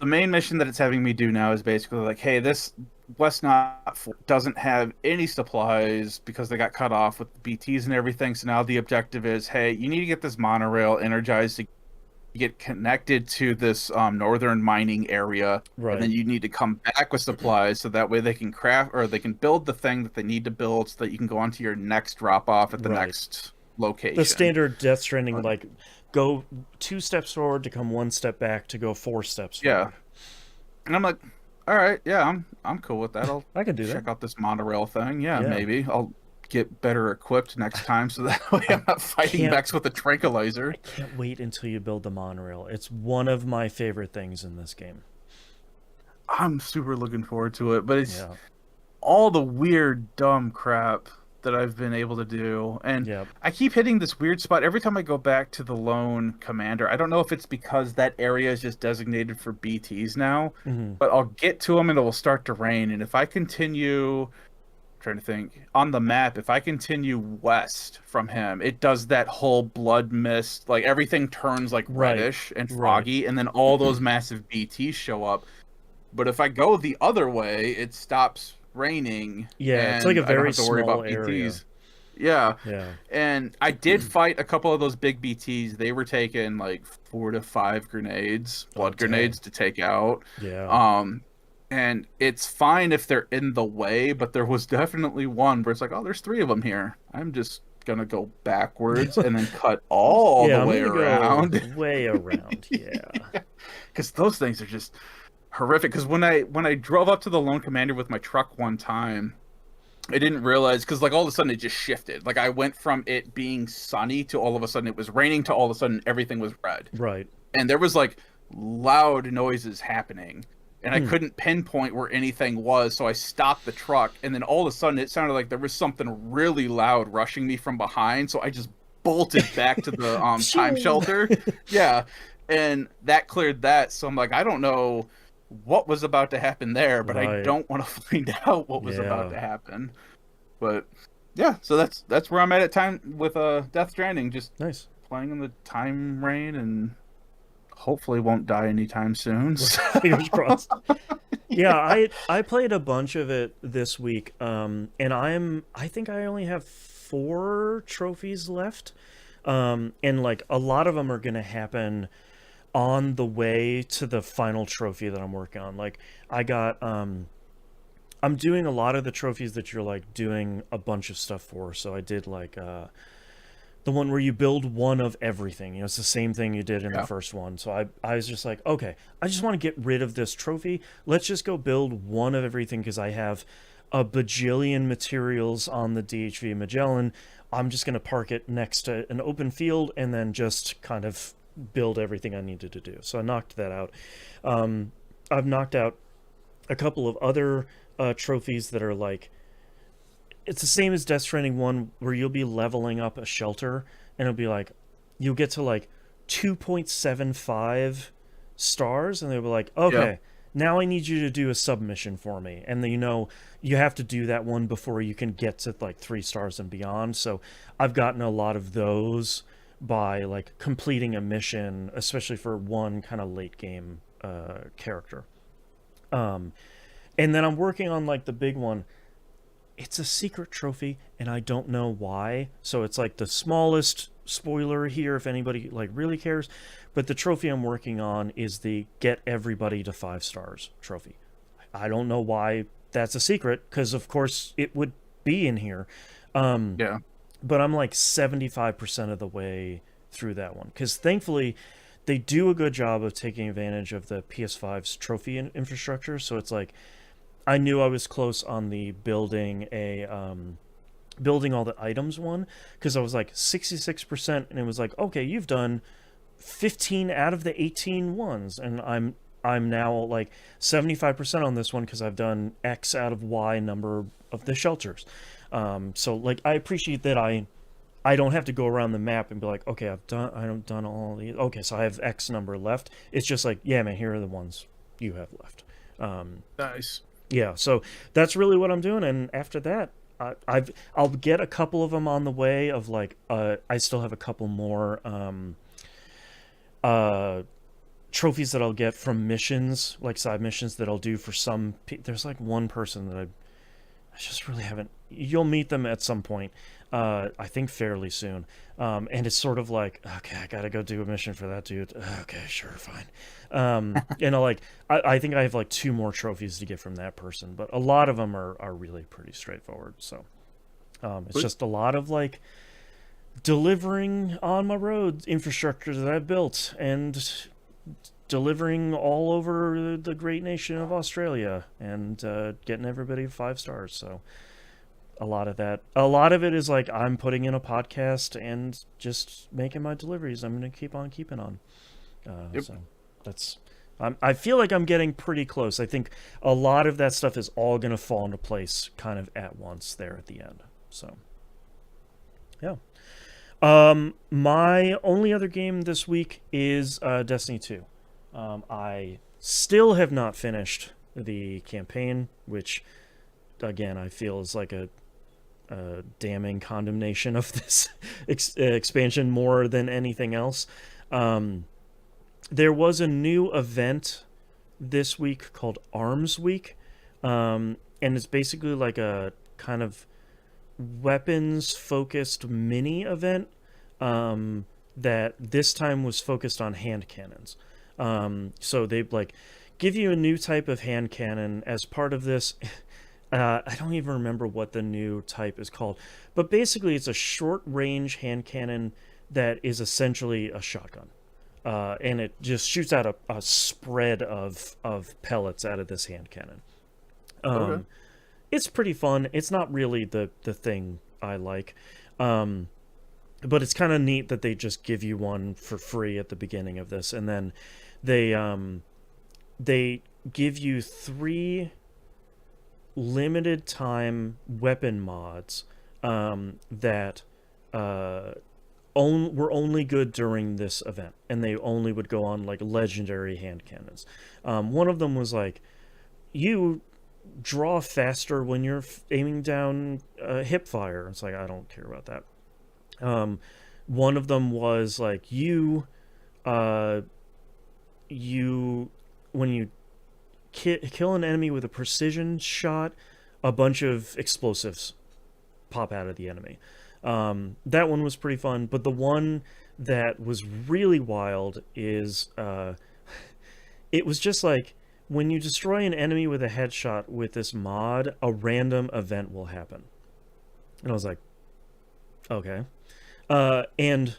The main mission that it's having me do now is basically like, hey, this West Knot Fort doesn't have any supplies because they got cut off with the BTs and everything. So now the objective is, hey, you need to get this monorail energized to get connected to this northern mining area. Right. And then you need to come back with supplies so that way they can craft or they can build the thing that they need to build so that you can go on to your next drop off at the Right. next location. The standard Death Stranding, like, go 2 steps forward to come 1 step back to go 4 steps Yeah. forward. And I'm like, all right, yeah, I'm cool with that. I'll I can do check that. out this monorail thing. Yeah, Yeah. maybe I'll get better equipped next time so that way I'm not fighting Can't- mechs with a tranquilizer. Can't wait until you build the monorail. It's one of my favorite things in this game. I'm super looking forward to it, but it's Yeah. all the weird dumb crap that I've been able to do, and Yep. I keep hitting this weird spot every time I go back to the lone commander. I don't know if it's because that area is just designated for BTs now, Mhm. but I'll get to him and it will start to rain. And if I continue, trying to think on the map, if I continue west from him, it does that whole blood mist, like everything turns like Right. reddish and Right. foggy, and then all those massive BTs show up. But if I go the other way, it stops raining. Yeah, it's like a and I don't very have to worry small about area. BTs. Yeah. Yeah. And I did fight a couple of those big BTs. They were taking like 4 to 5 grenades, blood dang. grenades to take out. Yeah. And it's fine if they're in the way, but there was definitely one where it's like, oh, there's 3 of them here. I'm just gonna go backwards and then cut all the I'm way gonna around. go way around. Yeah. Because those things are just horrific. Because when I drove up to the Lone Commander with my truck one time, I didn't realize, because like all of a sudden it just shifted. Like I went from it being sunny to all of a sudden it was raining to all of a sudden everything was red. Right. And there was like loud noises happening. And I couldn't pinpoint where anything was, so I stopped the truck, and then all of a sudden it sounded like there was something really loud rushing me from behind, so I just bolted back to the time shelter. Yeah, and that cleared that, so I'm like, I don't know what was about to happen there, but I don't want to find out what was about to happen. But yeah, so that's where I'm at time with Death Stranding, just nice playing in the time rain and hopefully won't die anytime soon. Fingers crossed. Yeah, I played a bunch of it this week, and I think I only have 4 trophies left, and like a lot of them are gonna happen on the way to the final trophy that I'm working on. Like I got I'm doing a lot of the trophies that you're like doing a bunch of stuff for. So I did like the one where you build one of everything. You know, it's the same thing you did in the first one. So I was just like, okay, I just want to get rid of this trophy. Let's just go build one of everything, because I have a bajillion materials on the DHV Magellan. I'm just going to park it next to an open field and then just kind of build everything I needed to do. So I knocked that out. I've knocked out a couple of other trophies that are like, it's the same as Death Stranding 1, where you'll be leveling up a shelter, and it'll be like, you'll get to like 2.75 stars, and they'll be like, okay, now I need you to do a submission for me. And then, you know, you have to do that one before you can get to like 3 stars and beyond. So I've gotten a lot of those by like completing a mission, especially for one kind of late game character. And then I'm working on like the big one. It's a secret trophy, and I don't know why. So it's like the smallest spoiler here, if anybody like really cares. But the trophy I'm working on is the get everybody to 5 stars trophy. I don't know why that's a secret, because of course it would be in here. But I'm like 75% of the way through that one, because thankfully they do a good job of taking advantage of the PS5's trophy infrastructure. So it's like, I knew I was close on the building all the items one, because I was like 66%, and it was like, okay, you've done 15 out of the 18 ones, and I'm now like 75% on this one because I've done X out of Y number of the shelters. So like I appreciate that I don't have to go around the map and be like, okay, I've done all these. Okay, so I have X number left. It's just like, yeah, man, here are the ones you have left. Nice. Yeah, so that's really what I'm doing, and after that, I'll get a couple of them on the way. Of like, I still have a couple more trophies that I'll get from missions, like side missions that I'll do for some. There's like one person that I just really haven't. You'll meet them at some point. I think fairly soon. And it's sort of like, okay, I gotta go do a mission for that dude. Okay, sure, fine. I think I have like 2 more trophies to get from that person, but a lot of them are really pretty straightforward. So it's just a lot of like delivering on my road infrastructure that I've built, and delivering all over the great nation of Australia, and getting everybody 5 stars. So a lot of it is like, I'm putting in a podcast and just making my deliveries. I'm going to keep on keeping on. So that's, I feel like I'm getting pretty close. I think a lot of that stuff is all going to fall into place kind of at once there at the end. So, yeah. My only other game this week is Destiny 2. I still have not finished the campaign, which, again, I feel is like a damning condemnation of this expansion more than anything else. There was a new event this week called Arms Week, and it's basically like a kind of weapons-focused mini event that this time was focused on hand cannons. So they like give you a new type of hand cannon as part of this. I don't even remember what the new type is called, but basically it's a short-range hand cannon that is essentially a shotgun. And it just shoots out a spread of pellets out of this hand cannon. Okay. It's pretty fun. It's not really the thing I like. But it's kind of neat that they just give you one for free at the beginning of this, and then they give you 3 limited time weapon mods that were only good during this event, and they only would go on like legendary hand cannons. One of them was like, you draw faster when you're aiming down hip fire. It's like, I don't care about that. One of them was like, you when you kill an enemy with a precision shot, a bunch of explosives pop out of the enemy. That one was pretty fun, but the one that was really wild is it was just like, when you destroy an enemy with a headshot with this mod, a random event will happen. And I was like, okay. And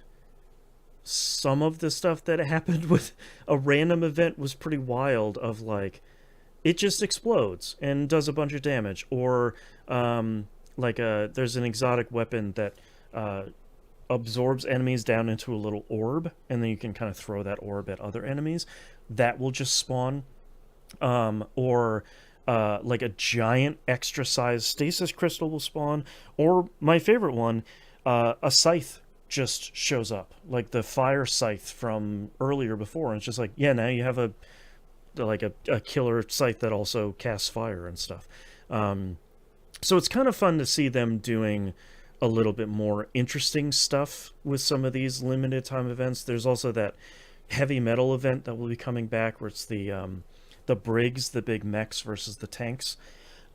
some of the stuff that happened with a random event was pretty wild, of like, it just explodes and does a bunch of damage. Or there's an exotic weapon that absorbs enemies down into a little orb, and then you can kind of throw that orb at other enemies. That will just spawn. Or like a giant extra sized stasis crystal will spawn. Or my favorite one, a scythe just shows up, like the fire scythe from earlier before, and it's just like, yeah, now you have a killer scythe that also casts fire and stuff. So it's kind of fun to see them doing a little bit more interesting stuff with some of these limited time events. There's also that heavy metal event that will be coming back, where it's the Briggs, the big mechs versus the tanks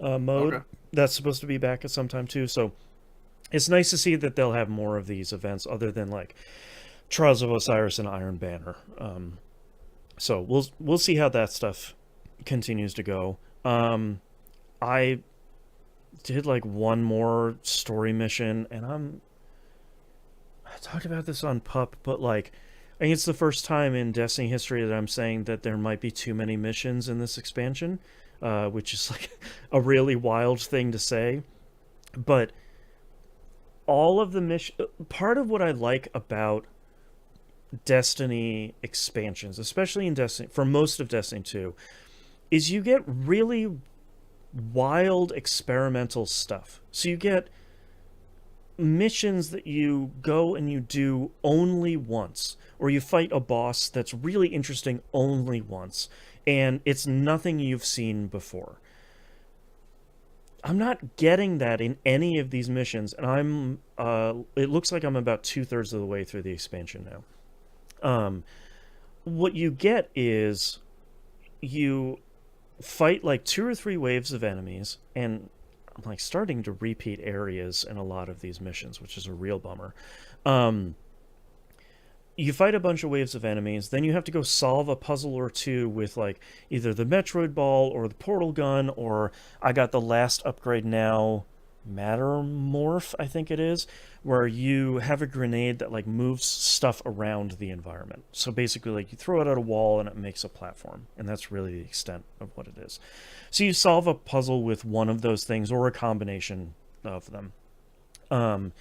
mode. Okay. That's supposed to be back at some time too. So it's nice to see that they'll have more of these events other than like Trials of Osiris and Iron Banner. So we'll see how that stuff continues to go. I did like one more story mission, and I talked about this on Pup, but like, I think it's the first time in Destiny history that I'm saying that there might be too many missions in this expansion, which is like a really wild thing to say. But all of the part of what I like about Destiny expansions, especially in Destiny, for most of Destiny 2, is you get really wild experimental stuff. So you get missions that you go and you do only once, or you fight a boss that's really interesting only once, and it's nothing you've seen before. I'm not getting that in any of these missions, and it looks like I'm about 2/3 of the way through the expansion now. What you get is you fight like 2 or 3 waves of enemies, and I'm like starting to repeat areas in a lot of these missions, which is a real bummer. You fight a bunch of waves of enemies, then you have to go solve a puzzle or two with like either the Metroid Ball or the Portal Gun, or I got the last upgrade now, Mattermorph, I think it is, where you have a grenade that like moves stuff around the environment. So basically, like, you throw it at a wall and it makes a platform, and that's really the extent of what it is. So you solve a puzzle with one of those things, or a combination of them. And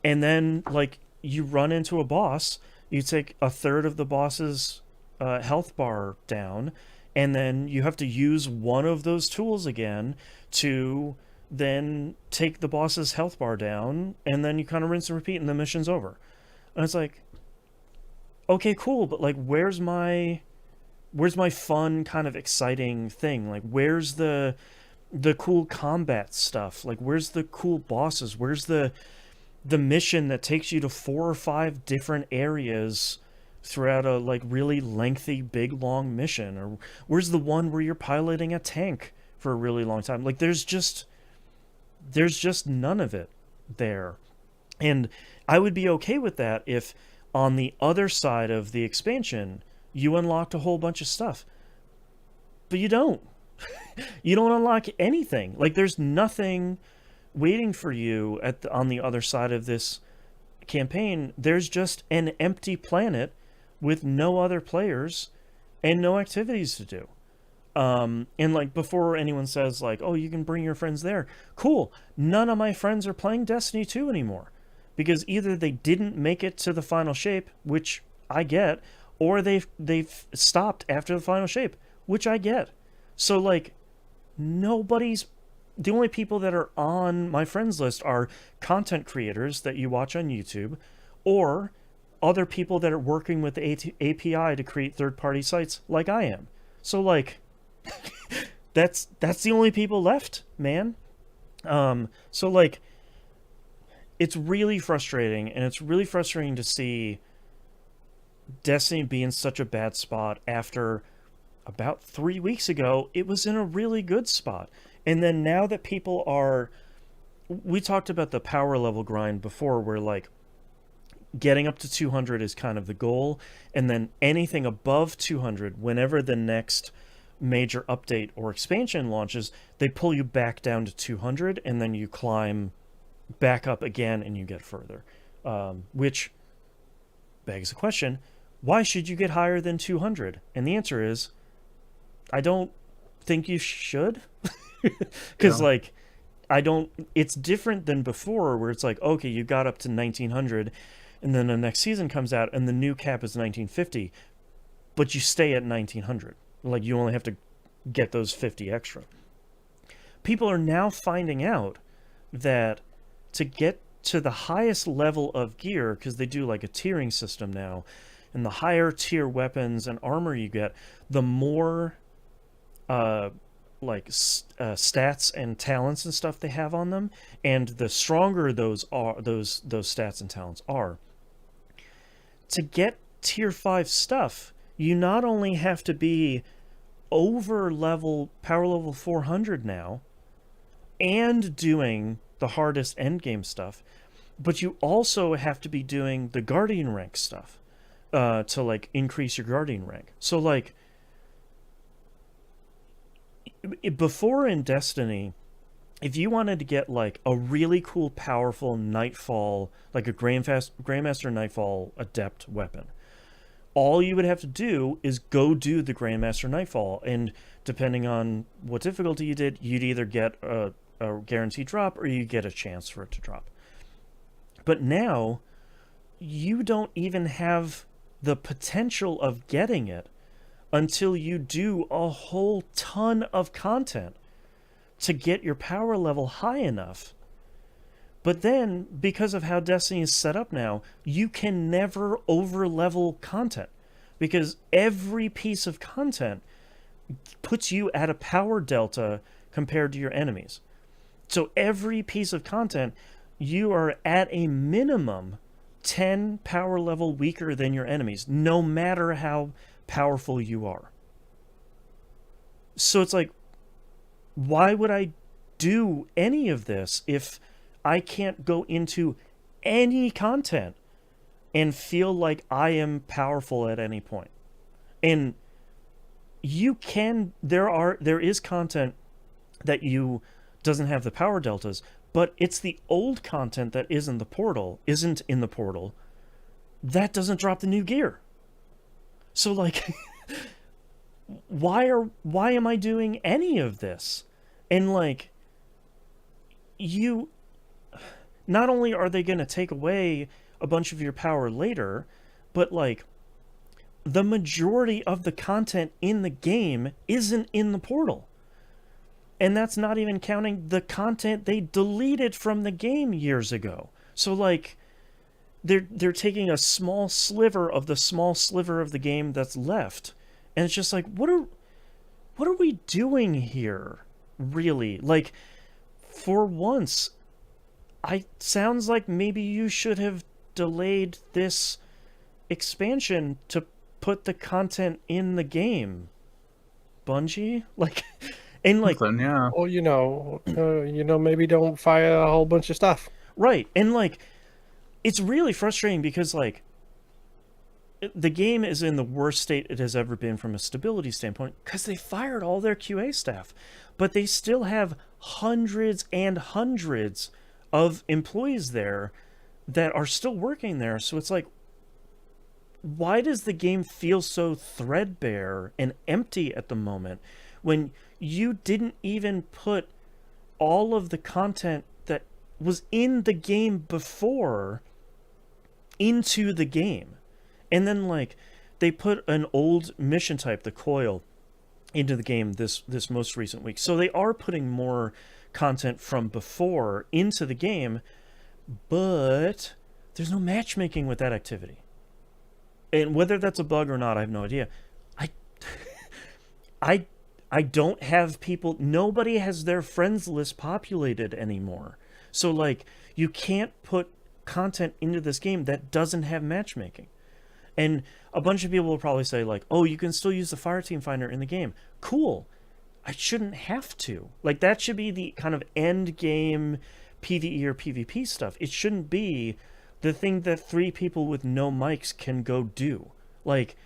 then like you run into a boss, you take 1/3 of the boss's health bar down, and then you have to use one of those tools again to then take the boss's health bar down, and then you kind of rinse and repeat, and the mission's over. And it's like, okay, cool, but like, where's my fun, kind of exciting thing? Like, where's the cool combat stuff? Like, where's the cool bosses? Where's the mission that takes you to 4 or 5 different areas throughout a like really lengthy, big, long mission? Or where's the one where you're piloting a tank for a really long time? Like, there's just none of it there. And I would be okay with that if on the other side of the expansion you unlocked a whole bunch of stuff. but you don't. You don't unlock anything. Like, there's nothing waiting for you on the other side of this campaign. There's just an empty planet with no other players and no activities to do. And like, before anyone says like, oh, you can bring your friends there, cool, none of my friends are playing Destiny 2 anymore, because either they didn't make it to the final shape, which I get, or they've stopped after the final shape, which I get. So like, the only people that are on my friends list are content creators that you watch on YouTube, or other people that are working with the API to create third-party sites like I am. So like, that's the only people left, man. So like, it's really frustrating, and it's really frustrating to see Destiny be in such a bad spot after about 3 weeks ago it was in a really good spot. And then now that people are, we talked about the power level grind before, where like getting up to 200 is kind of the goal, and then anything above 200, whenever the next major update or expansion launches, they pull you back down to 200, and then you climb back up again and you get further, which begs the question, why should you get higher than 200? And the answer is, I don't think you should. Because like, it's different than before, where it's like, okay, you got up to 1900, and then the next season comes out and the new cap is 1950, but you stay at 1900. Like, you only have to get those 50 extra. People are now finding out that to get to the highest level of gear, because they do like a tiering system now, and the higher tier weapons and armor you get, the more stats and talents and stuff they have on them, and the stronger those stats and talents are. To get tier 5 stuff, you not only have to be over power level 400 now, and doing the hardest endgame stuff, but you also have to be doing the Guardian rank stuff to like increase your Guardian rank. So like, before in Destiny, if you wanted to get like a really cool, powerful Nightfall, like a Grandmaster Nightfall Adept weapon, all you would have to do is go do the Grandmaster Nightfall, and depending on what difficulty you did, you'd either get a guaranteed drop or you get a chance for it to drop. But now, you don't even have the potential of getting it until you do a whole ton of content to get your power level high enough. But then, because of how Destiny is set up now, you can never over-level content, because every piece of content puts you at a power delta compared to your enemies. So every piece of content, you are at a minimum 10 power level weaker than your enemies, no matter how powerful you are. So it's like, why would I do any of this if I can't go into any content and feel like I am powerful at any point? And you can, there is content that doesn't have the power deltas, but it's the old content that isn't in the portal that doesn't drop the new gear. So like, why am I doing any of this? And like, not only are they going to take away a bunch of your power later, but like, the majority of the content in the game isn't in the portal. And that's not even counting the content they deleted from the game years ago. So like, they're taking a small sliver of the game that's left, and it's just like, what are we doing here, really? Like, for once, sounds like maybe you should have delayed this expansion to put the content in the game, Bungie. Like, and like, yeah. Or maybe don't fire a whole bunch of stuff. Right. And like, it's really frustrating because like, the game is in the worst state it has ever been from a stability standpoint because they fired all their QA staff, but they still have hundreds and hundreds of employees there that are still working there. So it's like, why does the game feel so threadbare and empty at the moment when you didn't even put all of the content that was in the game before into the game? And then, like, they put an old mission type, the coil, into the game this most recent week. So they are putting more content from before into the game, but there's no matchmaking with that activity. And whether that's a bug or not, I have no idea. I don't have people. Nobody has their friends list populated anymore. So, like, you can't put content into this game that doesn't have matchmaking. And a bunch of people will probably say, like, oh, you can still use the Fireteam Finder in the game. Cool. I shouldn't have to. Like, that should be the kind of end game PvE or PvP stuff. It shouldn't be the thing that 3 people with no mics can go do. Like,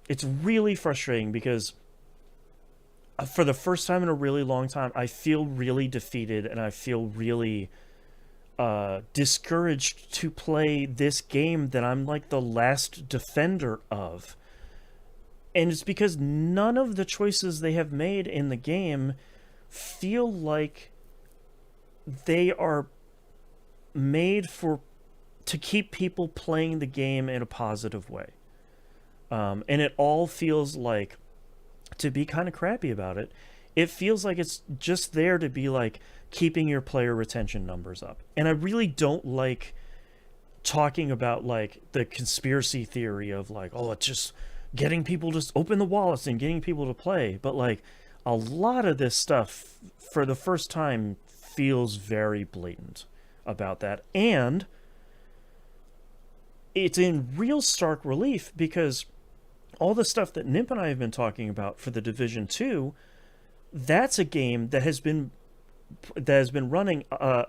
it's really frustrating because for the first time in a really long time, I feel really defeated and I feel really discouraged to play this game that I'm like the last defender of. And it's because none of the choices they have made in the game feel like they are made to keep people playing the game in a positive way. And it all feels like, to be kind of crappy about it, it feels like it's just there to be like keeping your player retention numbers up. And I really don't like talking about like the conspiracy theory of like, oh, it's just getting people to open the wallets and getting people to play. But like a lot of this stuff for the first time feels very blatant about that. And it's in real stark relief because all the stuff that Nimp and I have been talking about for the Division 2, that's a game that has been running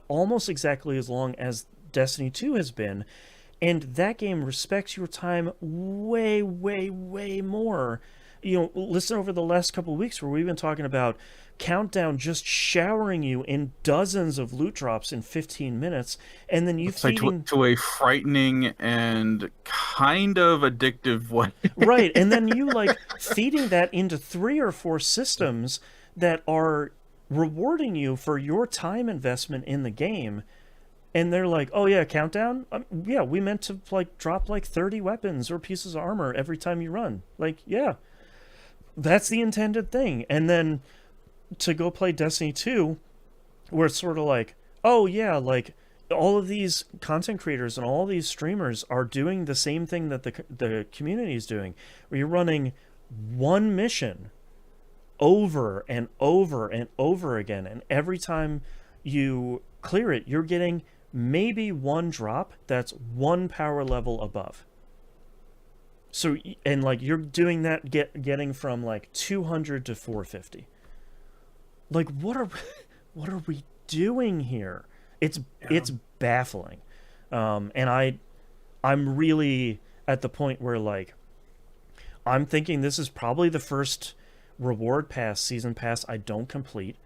almost exactly as long as Destiny 2 has been, and that game respects your time way, way, way more. You know, listen over the last couple of weeks where we've been talking about Countdown just showering you in dozens of loot drops in 15 minutes, and then you feeding to a frightening and kind of addictive way. Right, and then you like feeding that into 3 or 4 systems that are rewarding you for your time investment in the game. And they're like, oh yeah, Countdown? Yeah, we meant to like drop like 30 weapons or pieces of armor every time you run. Like, yeah, that's the intended thing. And then to go play Destiny 2, where it's sort of like, oh yeah, like all of these content creators and all these streamers are doing the same thing that the community is doing, where you're running one mission over and over and over again, and every time you clear it, you're getting maybe one drop that's one power level above. So, and like you're doing that, getting from like 200 to 450. Like, what are we doing here? It's baffling. And I'm really at the point where like I'm thinking this is probably the first reward pass, season pass I don't complete.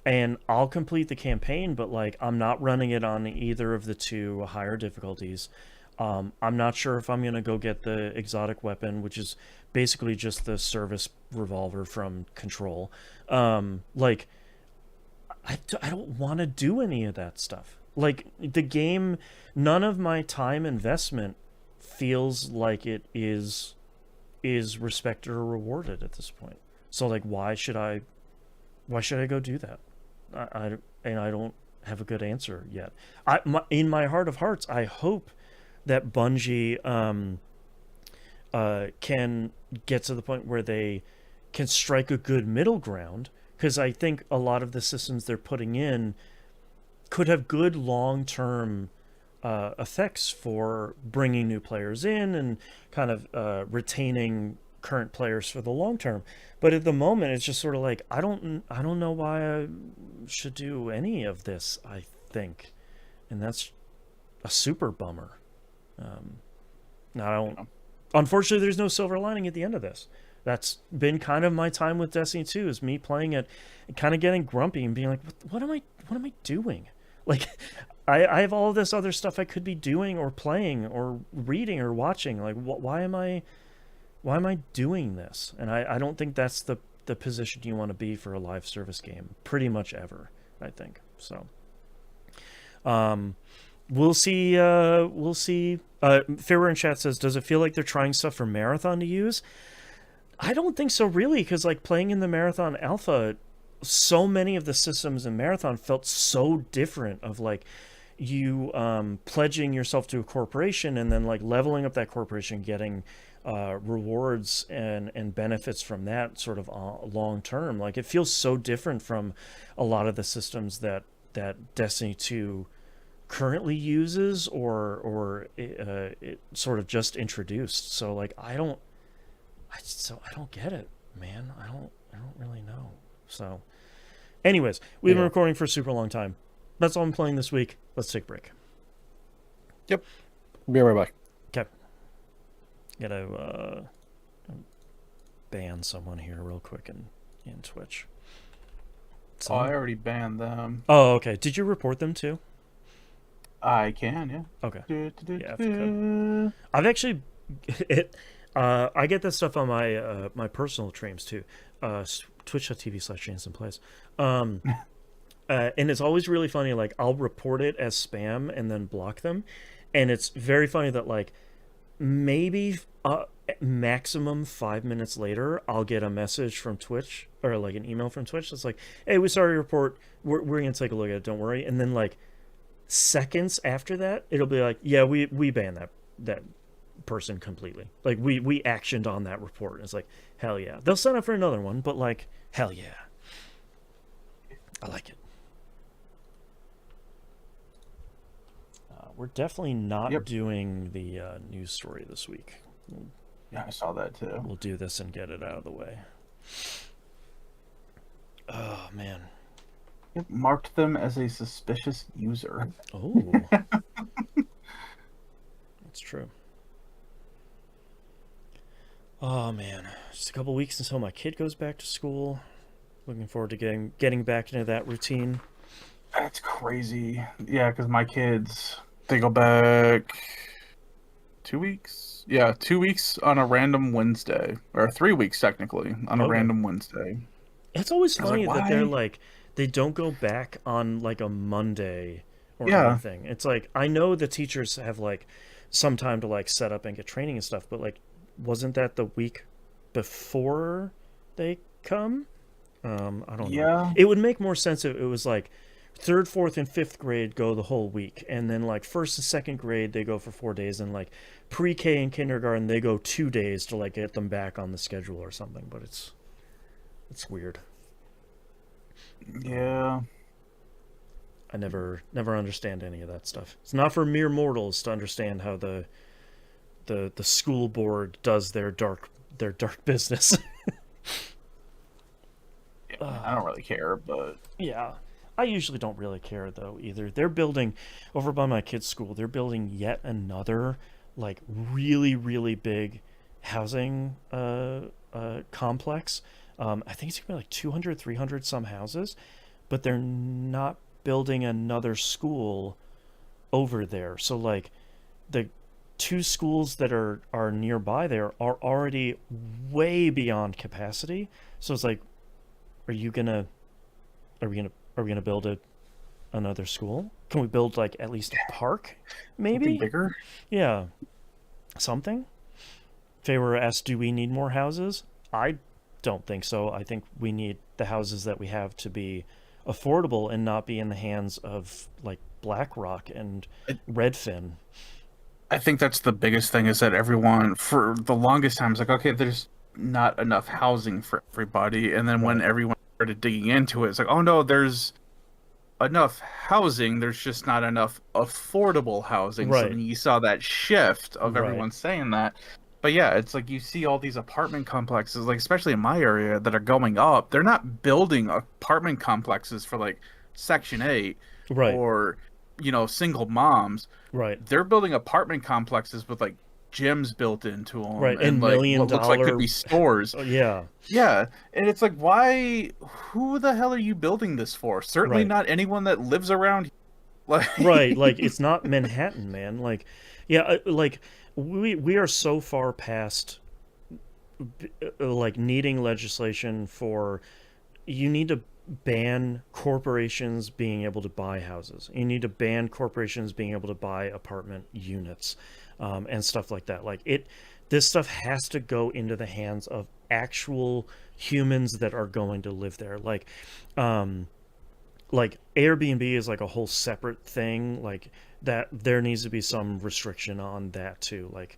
And I'll complete the campaign, but like I'm not running it on either of the 2 higher difficulties. I'm not sure if I'm going to go get the exotic weapon, which is basically just the service revolver from Control. Like, I don't want to do any of that stuff. Like, the game, none of my time investment feels like it is respected or rewarded at this point. So, like, why should I go do that? I don't have a good answer yet. In my heart of hearts, I hope that Bungie can get to the point where they can strike a good middle ground, because I think a lot of the systems they're putting in could have good long-term effects for bringing new players in and kind of retaining current players for the long term. But at the moment, it's just sort of like, I don't know why I should do any of this, I think. And that's a super bummer. I don't. Unfortunately, there's no silver lining at the end of this. That's been kind of my time with Destiny 2, is me playing it, and kind of getting grumpy and being like, what am I doing? Like, I have all this other stuff I could be doing or playing or reading or watching. Like, why am I doing this? And I don't think that's the position you want to be for a live service game, pretty much ever, I think. So, we'll see. We'll see. Fairware in chat says, does it feel like they're trying stuff for Marathon to use? I don't think so, really, because like playing in the Marathon Alpha, so many of the systems in Marathon felt so different. Of like you pledging yourself to a corporation and then like leveling up that corporation, getting rewards and benefits from that sort of long term. Like it feels so different from a lot of the systems that Destiny 2 currently uses or it sort of just introduced. So like I don't get it, man. I don't really know. So anyways, we've been recording for a super long time. That's all I'm playing this week. Let's take a break. Yep. Be right back. Okay. Gotta ban someone here real quick in Twitch. Oh, I already banned them. Oh, okay. Did you report them too? I can, yeah. Okay. Yeah, if you could. I've actually I get this stuff on my my personal streams too. Twitch.tv/ChansonPlays. And it's always really funny. Like I'll report it as spam and then block them, and it's very funny that like maybe maximum 5 minutes later I'll get a message from Twitch or like an email from Twitch that's like, "Hey, we saw your report. We're gonna take a look at it. Don't worry." And then like seconds after that, it'll be like, "Yeah, we banned that person completely. Like we actioned on that report." It's like, hell yeah. They'll sign up for another one, but like, hell yeah. I like it. We're definitely not doing the news story this week. Yeah, I saw that too. We'll do this and get it out of the way. Oh man. It marked them as a suspicious user. Oh. That's true. Oh man, just a couple weeks until my kid goes back to school. Looking forward to getting back into that routine. That's crazy. Yeah, because my kids, they go back 2 weeks. Yeah, 2 weeks on a random Wednesday, or 3 weeks technically on a random Wednesday. It's always funny that they're like they don't go back on like a Monday or anything. It's like I know the teachers have like some time to like set up and get training and stuff, but like wasn't that the week before they come? I don't know. It would make more sense if it was like 3rd, 4th, and 5th grade go the whole week, and then like 1st and 2nd grade they go for 4 days, and like pre-K and kindergarten they go 2 days to like get them back on the schedule or something. But it's weird. Yeah. I never understand any of that stuff. It's not for mere mortals to understand how the school board does their dark business. I don't really care, but yeah, I usually don't really care though either. They're building over by my kids' school. They're building yet another like really really big housing complex. I think it's gonna be like 200, 300 some houses, but they're not building another school over there. So like the 2 schools that are nearby there are already way beyond capacity. So it's like, are we gonna build another school? Can we build like at least a park? Maybe something bigger? Yeah. Something? Faber asked, do we need more houses? I don't think so. I think we need the houses that we have to be affordable and not be in the hands of like BlackRock and Redfin. I think that's the biggest thing, is that everyone for the longest time is like, okay, there's not enough housing for everybody, and then when everyone started digging into it, it's like, oh no, there's enough housing, there's just not enough affordable housing. So then you saw that shift of everyone saying that. But yeah, it's like you see all these apartment complexes, like especially in my area, that are going up. They're not building apartment complexes for like Section 8 or, you know, single moms. Right. They're building apartment complexes with like gyms built into them, Right, and and like million what looks like could dollar. be stores. Oh, yeah, Yeah, and it's like, why? Who the hell are you building this for? Certainly right, not anyone that lives around here. Like, right. Like it's not Manhattan, man. Like, yeah, like we are so far past like needing legislation for you need to ban corporations being able to buy houses. You need to ban corporations being able to buy apartment units, and stuff like that. Like this stuff has to go into the hands of actual humans that are going to live there. Like Airbnb is like a whole separate thing. Like that, there needs to be some restriction on that too. Like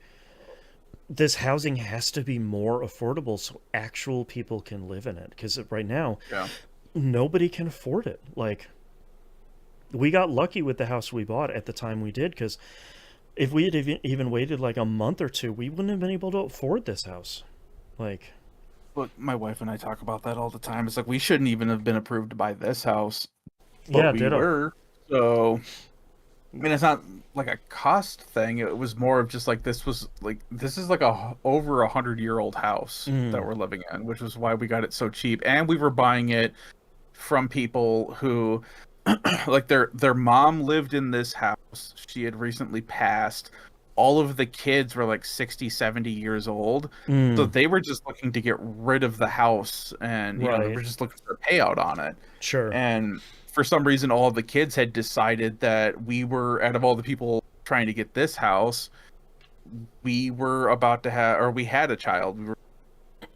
this housing has to be more affordable so actual people can live in it. Because right now, yeah. nobody can afford it. Like we got lucky with the house we bought at the time we did, because if we had even waited like a month or two, we wouldn't have been able to afford this house. Like, Look, my wife and I talk about that all the time. It's like we shouldn't even have been approved to buy this house, but yeah, we ditto. were. So, I mean, it's not like a cost thing. It was more of just like this is like a over 100-year-old house that we're living in, which was why we got it so cheap, and we were buying it from people who, like their mom lived in this house. She had recently passed. All of the kids were like 60, 70 years old. So they were just looking to get rid of the house, and they Right. were just looking for a payout on it. Sure. And for some reason, all of the kids had decided that we were, out of all the people trying to get this house, we were about to have, or we had a child. We were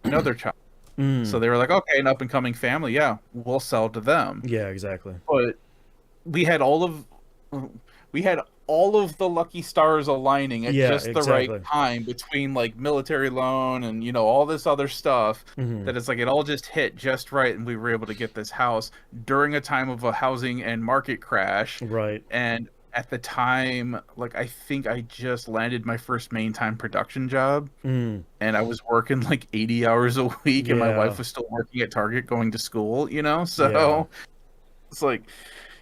another child. So they were like, okay, an up and coming family, yeah, we'll sell to them. Yeah, exactly. But we had all of the lucky stars aligning at Yeah, just the exactly. right time between like military loan and all this other stuff, that it's like it all just hit just right, and we were able to get this house during a time of a housing and market crash. Right. And at the time, like I think I just landed my first main time production job, and I was working like 80 hours a week, and my Yeah. wife was still working at Target going to school, so it's like,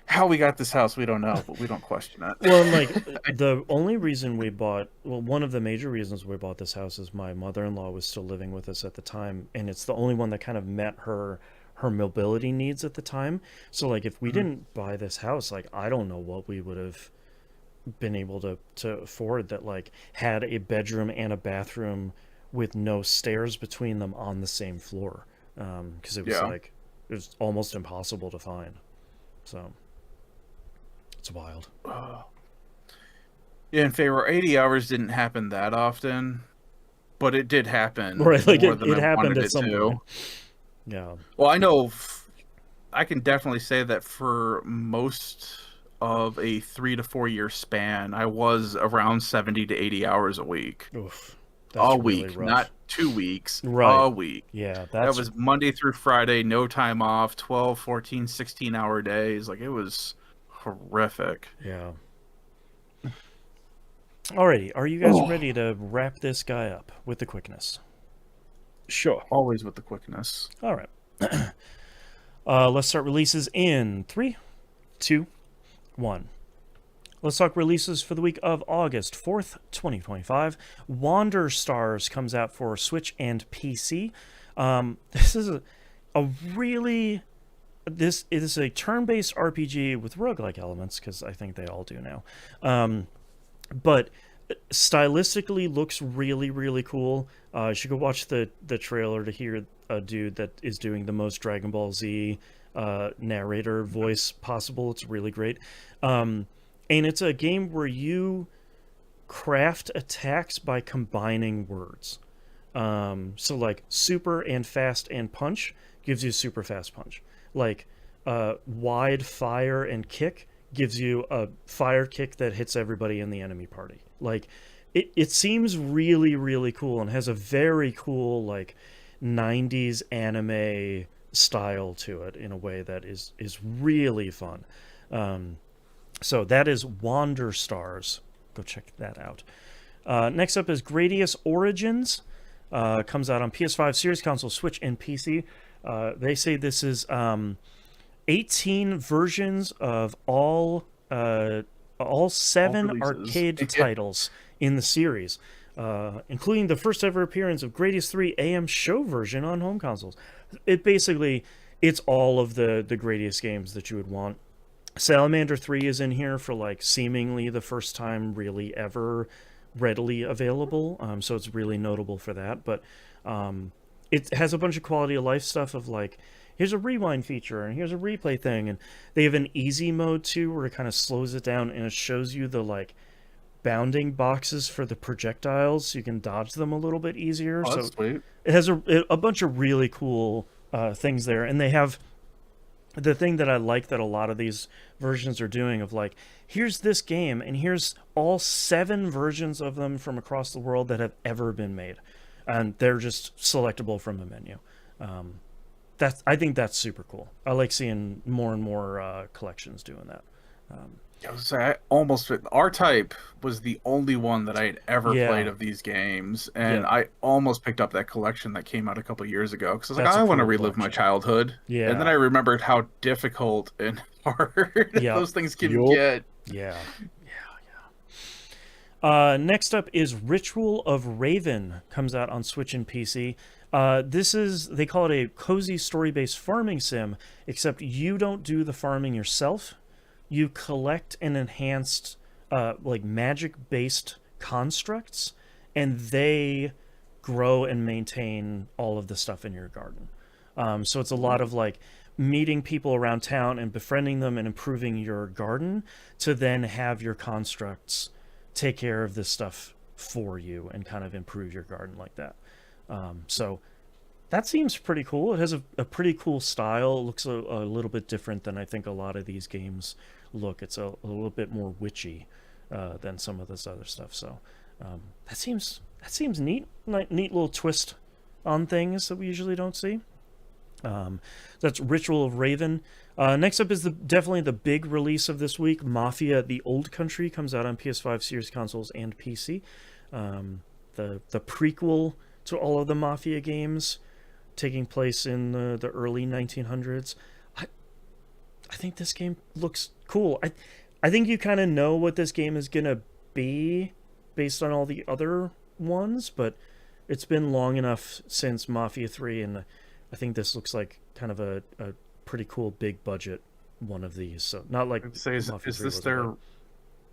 how we got this house, we don't know, but we don't question it. Well, and like the only reason we bought, well, one of the major reasons we bought this house is my mother-in-law was still living with us at the time, and it's the only one that kind of met her mobility needs at the time. So like if we didn't buy this house, like I don't know what we would have been able to afford that like had a bedroom and a bathroom with no stairs between them on the same floor, because it was like it was almost impossible to find. So it's wild. Yeah, in favor, 80 hours didn't happen that often, but it did happen. Right, like more it than I happened wanted at it some to. point. Yeah. Well, I know I can definitely say that for most of a 3 to 4 year span, I was around 70 to 80 hours a week. Oof. That's A really week, rough. not 2 weeks. Right. A week. Yeah, That was Monday through Friday, no time off, 12, 14, 16-hour days. Like, it was horrific. Yeah. Alrighty, are you guys ready to wrap this guy up with the quickness? Sure. Always with the quickness. All right. Let's start releases in 3, 2, 1. Let's talk releases for the week of August 4th, 2025. Wander Stars comes out for Switch and PC. This is a really... This is a turn-based RPG with roguelike elements, because I think they all do now. But stylistically looks really, really cool. You should go watch the trailer to hear a dude that is doing the most Dragon Ball Z narrator voice possible. It's really great. And it's a game where you craft attacks by combining words. So like super and fast and punch gives you super fast punch. Like wide fire and kick gives you a fire kick that hits everybody in the enemy party. Like it seems really, really cool and has a very cool like 90s anime style to it in a way that is really fun. So that is Wander Stars. Go check that out. Next up is Gradius Origins. Comes out on PS5, Series Console, Switch, and PC. They say this is 18 versions of all 7 arcade titles in the series. including the first ever appearance of Gradius 3 AM show version on home consoles. It's all of the Gradius games that you would want. Salamander 3 is in here for like seemingly the first time really ever readily available, so it's really notable for that. But it has a bunch of quality of life stuff of like, here's a rewind feature and here's a replay thing, and they have an easy mode too where it kind of slows it down and it shows you the like bounding boxes for the projectiles so you can dodge them a little bit easier. Oh, so that's sweet. it has a bunch of really cool things there, and they have the thing that I like that a lot of these versions are doing of like, here's this game and here's all 7 versions of them from across the world that have ever been made, and they're just selectable from a menu. I think that's super cool. I like seeing more and more collections doing that. I was say, R-Type was the only one that I had ever Yeah. played of these games, and Yeah. I almost picked up that collection that came out a couple years ago because I was like, That's a I want to cool relive my collection. childhood. Yeah. And then I remembered how difficult and hard Yeah. those things can Yup. get. Yeah. Next up is Ritual of Raven. Comes out on Switch and PC. They call it a cozy story-based farming sim, except you don't do the farming yourself. You collect and enhanced like magic-based constructs, and they grow and maintain all of the stuff in your garden. So it's a lot of like meeting people around town and befriending them and improving your garden to then have your constructs take care of this stuff for you and kind of improve your garden like that. So that seems pretty cool. It has a pretty cool style. It looks a little bit different than I think a lot of these games look. It's a little bit more witchy than some of this other stuff. So that seems neat. Neat little twist on things that we usually don't see. That's Ritual of Raven. Next up is definitely the big release of this week. Mafia: The Old Country comes out on PS5, Series consoles, and PC. The prequel to all of the Mafia games, taking place in the early 1900s. I think this game looks cool. I think you kind of know what this game is gonna be based on all the other ones, but it's been long enough since Mafia 3, and I think this looks like kind of a pretty cool big budget one of these. So not like I'd say, is Mafia this 3 was, their but-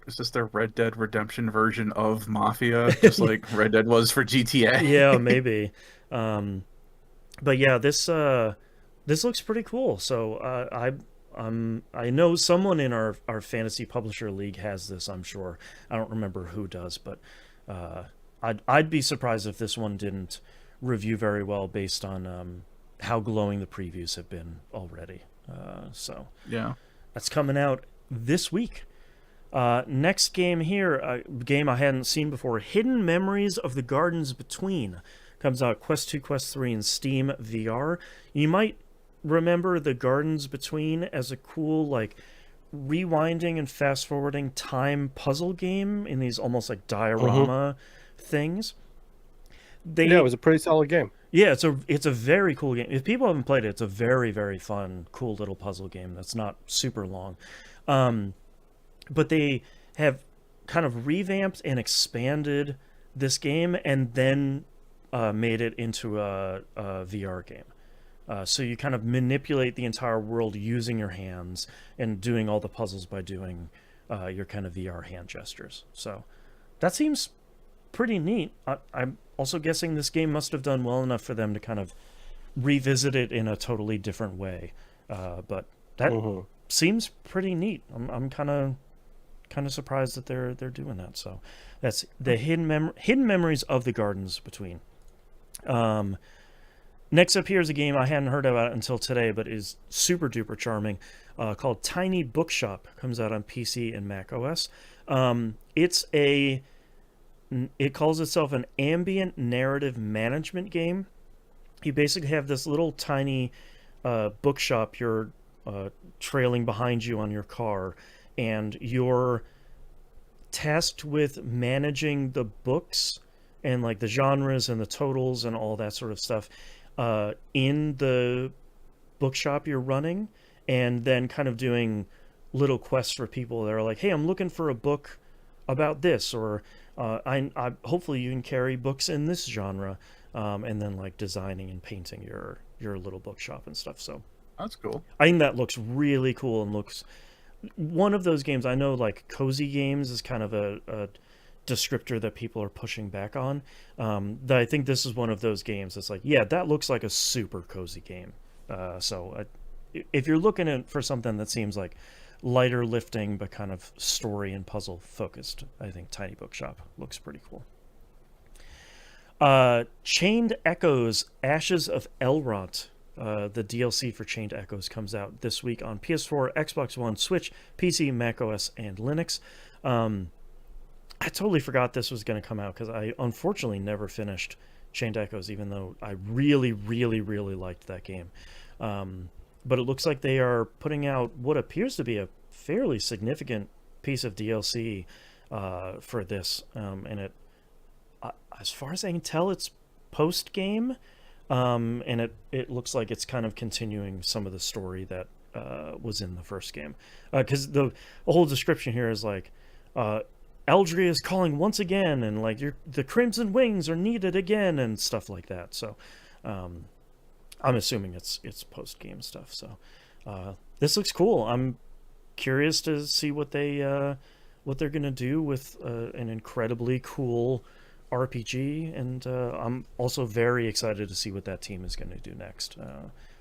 is this their Red Dead Redemption version of Mafia, just like Red Dead was for GTA? Yeah, maybe. But yeah, this looks pretty cool. So I know someone in our fantasy publisher league has this. I'm sure. I don't remember who does, but I'd be surprised if this one didn't review very well based on how glowing the previews have been already. So Yeah. that's coming out this week. Next game here, a game I hadn't seen before, Hidden Memories of the Gardens Between. Comes out Quest 2, Quest 3, and Steam VR. You might remember the Gardens Between as a cool, like, rewinding and fast-forwarding time puzzle game in these almost like diorama things. Yeah, it was a pretty solid game. Yeah, it's a very cool game. If people haven't played it, it's a very, very fun, cool little puzzle game that's not super long. But they have kind of revamped and expanded this game and then made it into a VR game. So you kind of manipulate the entire world using your hands and doing all the puzzles by doing your kind of VR hand gestures. So that seems pretty neat. I'm also guessing this game must have done well enough for them to kind of revisit it in a totally different way. But that seems pretty neat. I'm kind of surprised that they're doing that. So that's the Hidden Memories of the Gardens Between. Next up here is a game I hadn't heard about until today, but is super duper charming, called Tiny Bookshop. Comes out on PC and Mac OS. It calls itself an ambient narrative management game. You basically have this little tiny bookshop you're trailing behind you on your car, and you're tasked with managing the books and like the genres and the totals and all that sort of stuff in the bookshop you're running, and then kind of doing little quests for people that are like, hey, I'm looking for a book about this, or I hopefully you can carry books in this genre, and then like designing and painting your little bookshop and stuff. So That's cool. I think that looks really cool and looks one of those games. I know like cozy games is kind of a descriptor that people are pushing back on. That I think this is one of those games that's like, yeah, that looks like a super cozy game. If you're looking for something that seems like lighter lifting but kind of story and puzzle focused, I think Tiny Bookshop looks pretty cool. Chained Echoes Ashes of Elrond, the DLC for Chained Echoes, comes out this week on PS4, Xbox One, Switch, PC, macOS, and Linux. I totally forgot this was going to come out because I unfortunately never finished Chained Echoes, even though I really, really, really liked that game. But it looks like they are putting out what appears to be a fairly significant piece of DLC for this. And it, as far as I can tell, it's post-game. And it looks like it's kind of continuing some of the story that was in the first game. Because the whole description here is like, Eldria is calling once again, and like the Crimson Wings are needed again, and stuff like that. So I'm assuming it's post game stuff. So this looks cool. I'm curious to see what they're gonna do with an incredibly cool RPG, and I'm also very excited to see what that team is gonna do next,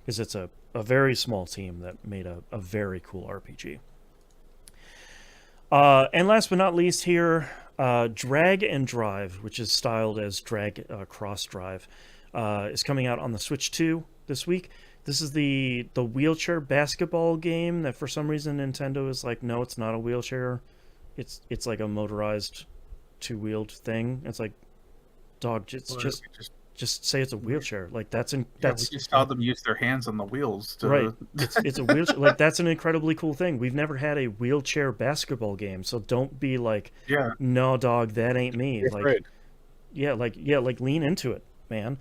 because it's a very small team that made a very cool RPG. And last but not least here, Drag and Drive, which is styled as Drag Cross Drive, is coming out on the Switch 2 this week. This is the wheelchair basketball game that for some reason Nintendo is like, no, it's not a wheelchair. It's like a motorized two-wheeled thing. It's like, dog, just say it's a wheelchair. Like we just saw them use their hands on the wheels to... Right. It's a wheelchair. Like, that's an incredibly cool thing. We've never had a wheelchair basketball game, so don't be like, no, dog, that ain't me. It's like great. like lean into it, man.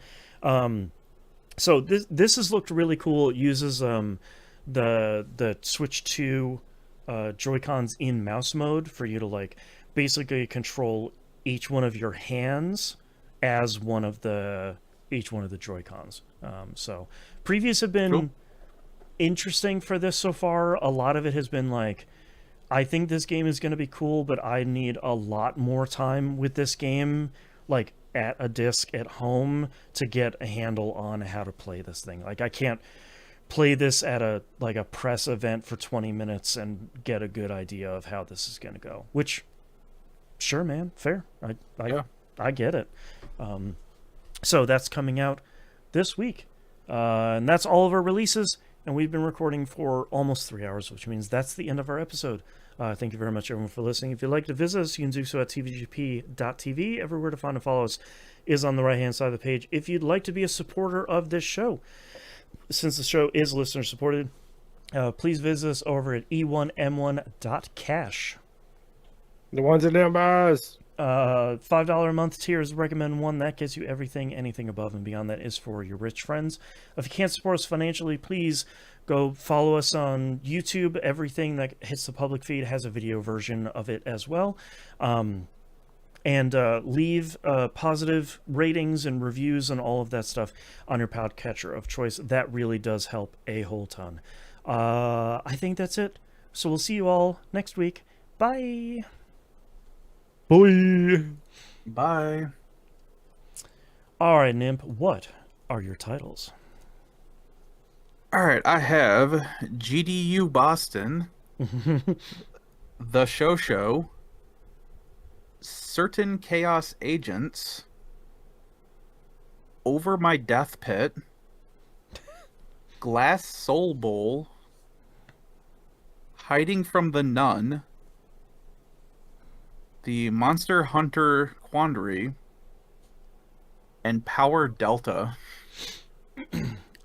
So this has looked really cool. It uses the Switch 2 Joy-Cons in mouse mode for you to like basically control each one of your hands as each one of the Joy-Cons. So previews have been interesting for this so far. A lot of it has been like, I think this game is going to be cool, but I need a lot more time with this game, like at a disc at home, to get a handle on how to play this thing. Like, I can't play this at a press event for 20 minutes and get a good idea of how this is going to go, which, sure, man, fair. I get it. So that's coming out this week. And that's all of our releases. And we've been recording for almost 3 hours, which means that's the end of our episode. Thank you very much, everyone, for listening. If you'd like to visit us, you can do so at tvgp.tv. Everywhere to find and follow us is on the right-hand side of the page. If you'd like to be a supporter of this show, since the show is listener-supported, please visit us over at e1m1.cash. The ones and numbers. $5 a month tiers, recommend one. That gets you everything. Anything above and beyond that is for your rich friends. If you can't support us financially, please go follow us on YouTube. Everything that hits the public feed has a video version of it as well. And leave positive ratings and reviews and all of that stuff on your podcatcher of choice. That really does help a whole ton. I think that's it. So we'll see you all next week. Bye. Bye. All right, Nimp, what are your titles? All right, I have GDU Boston, The Show, Certain Chaos Agents, Over My Death Pit, Glass Soul Bowl, Hiding from the Nun, The Monster Hunter Quandry, and Power Delta.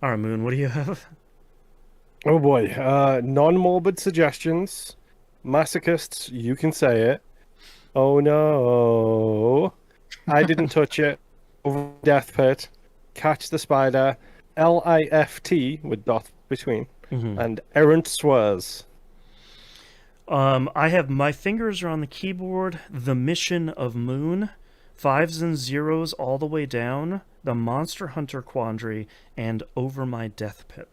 All right, Moon, what do you have? Oh boy. Non-morbid suggestions. Masochists, you can say it. Oh no. I didn't touch it. Over Death Pit. Catch the Spider. LIFT with dot between. And Errant Swears. I have my fingers are on the keyboard. The Mission of Moon, 5s and 0s all the way down. The Monster Hunter Quandary, and Over My Death Pit.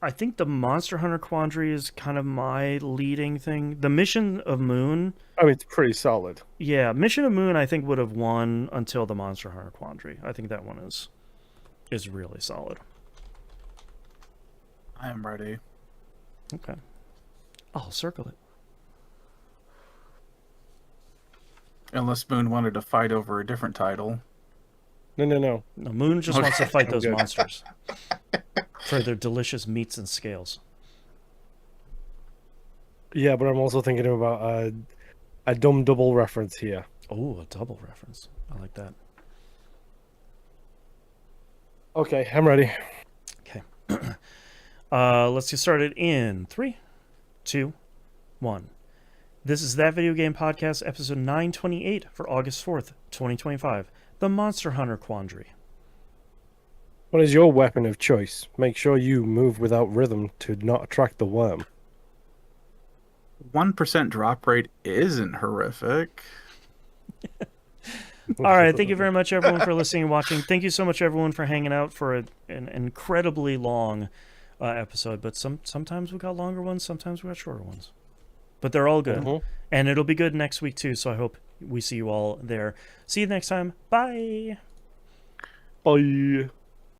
I think the Monster Hunter Quandary is kind of my leading thing. The Mission of Moon, I mean, it's pretty solid. yeah, Mission of Moon I think would have won until the Monster Hunter Quandary. I think that one is really solid. I am ready. Okay. I'll circle it. Unless Moon wanted to fight over a different title. No. No, Moon just wants to fight those good. monsters for their delicious meats and scales. Yeah, but I'm also thinking about a dumb double reference here. Oh, a double reference. I like that. Okay, I'm ready. Okay. Let's get started in 3, 2, 1. This is That Video Game Podcast, episode 928 for August 4th, 2025. The Monster Hunter Quandary. What is your weapon of choice? Make sure you move without rhythm to not attract the worm. 1% drop rate isn't horrific. All right, thank you very much, everyone, for listening and watching. Thank you so much, everyone, for hanging out for an incredibly long episode. But sometimes we got longer ones, sometimes we got shorter ones. But they're all good. Mhm. And it'll be good next week, too, so I hope we see you all there. See you next time. Bye! Bye.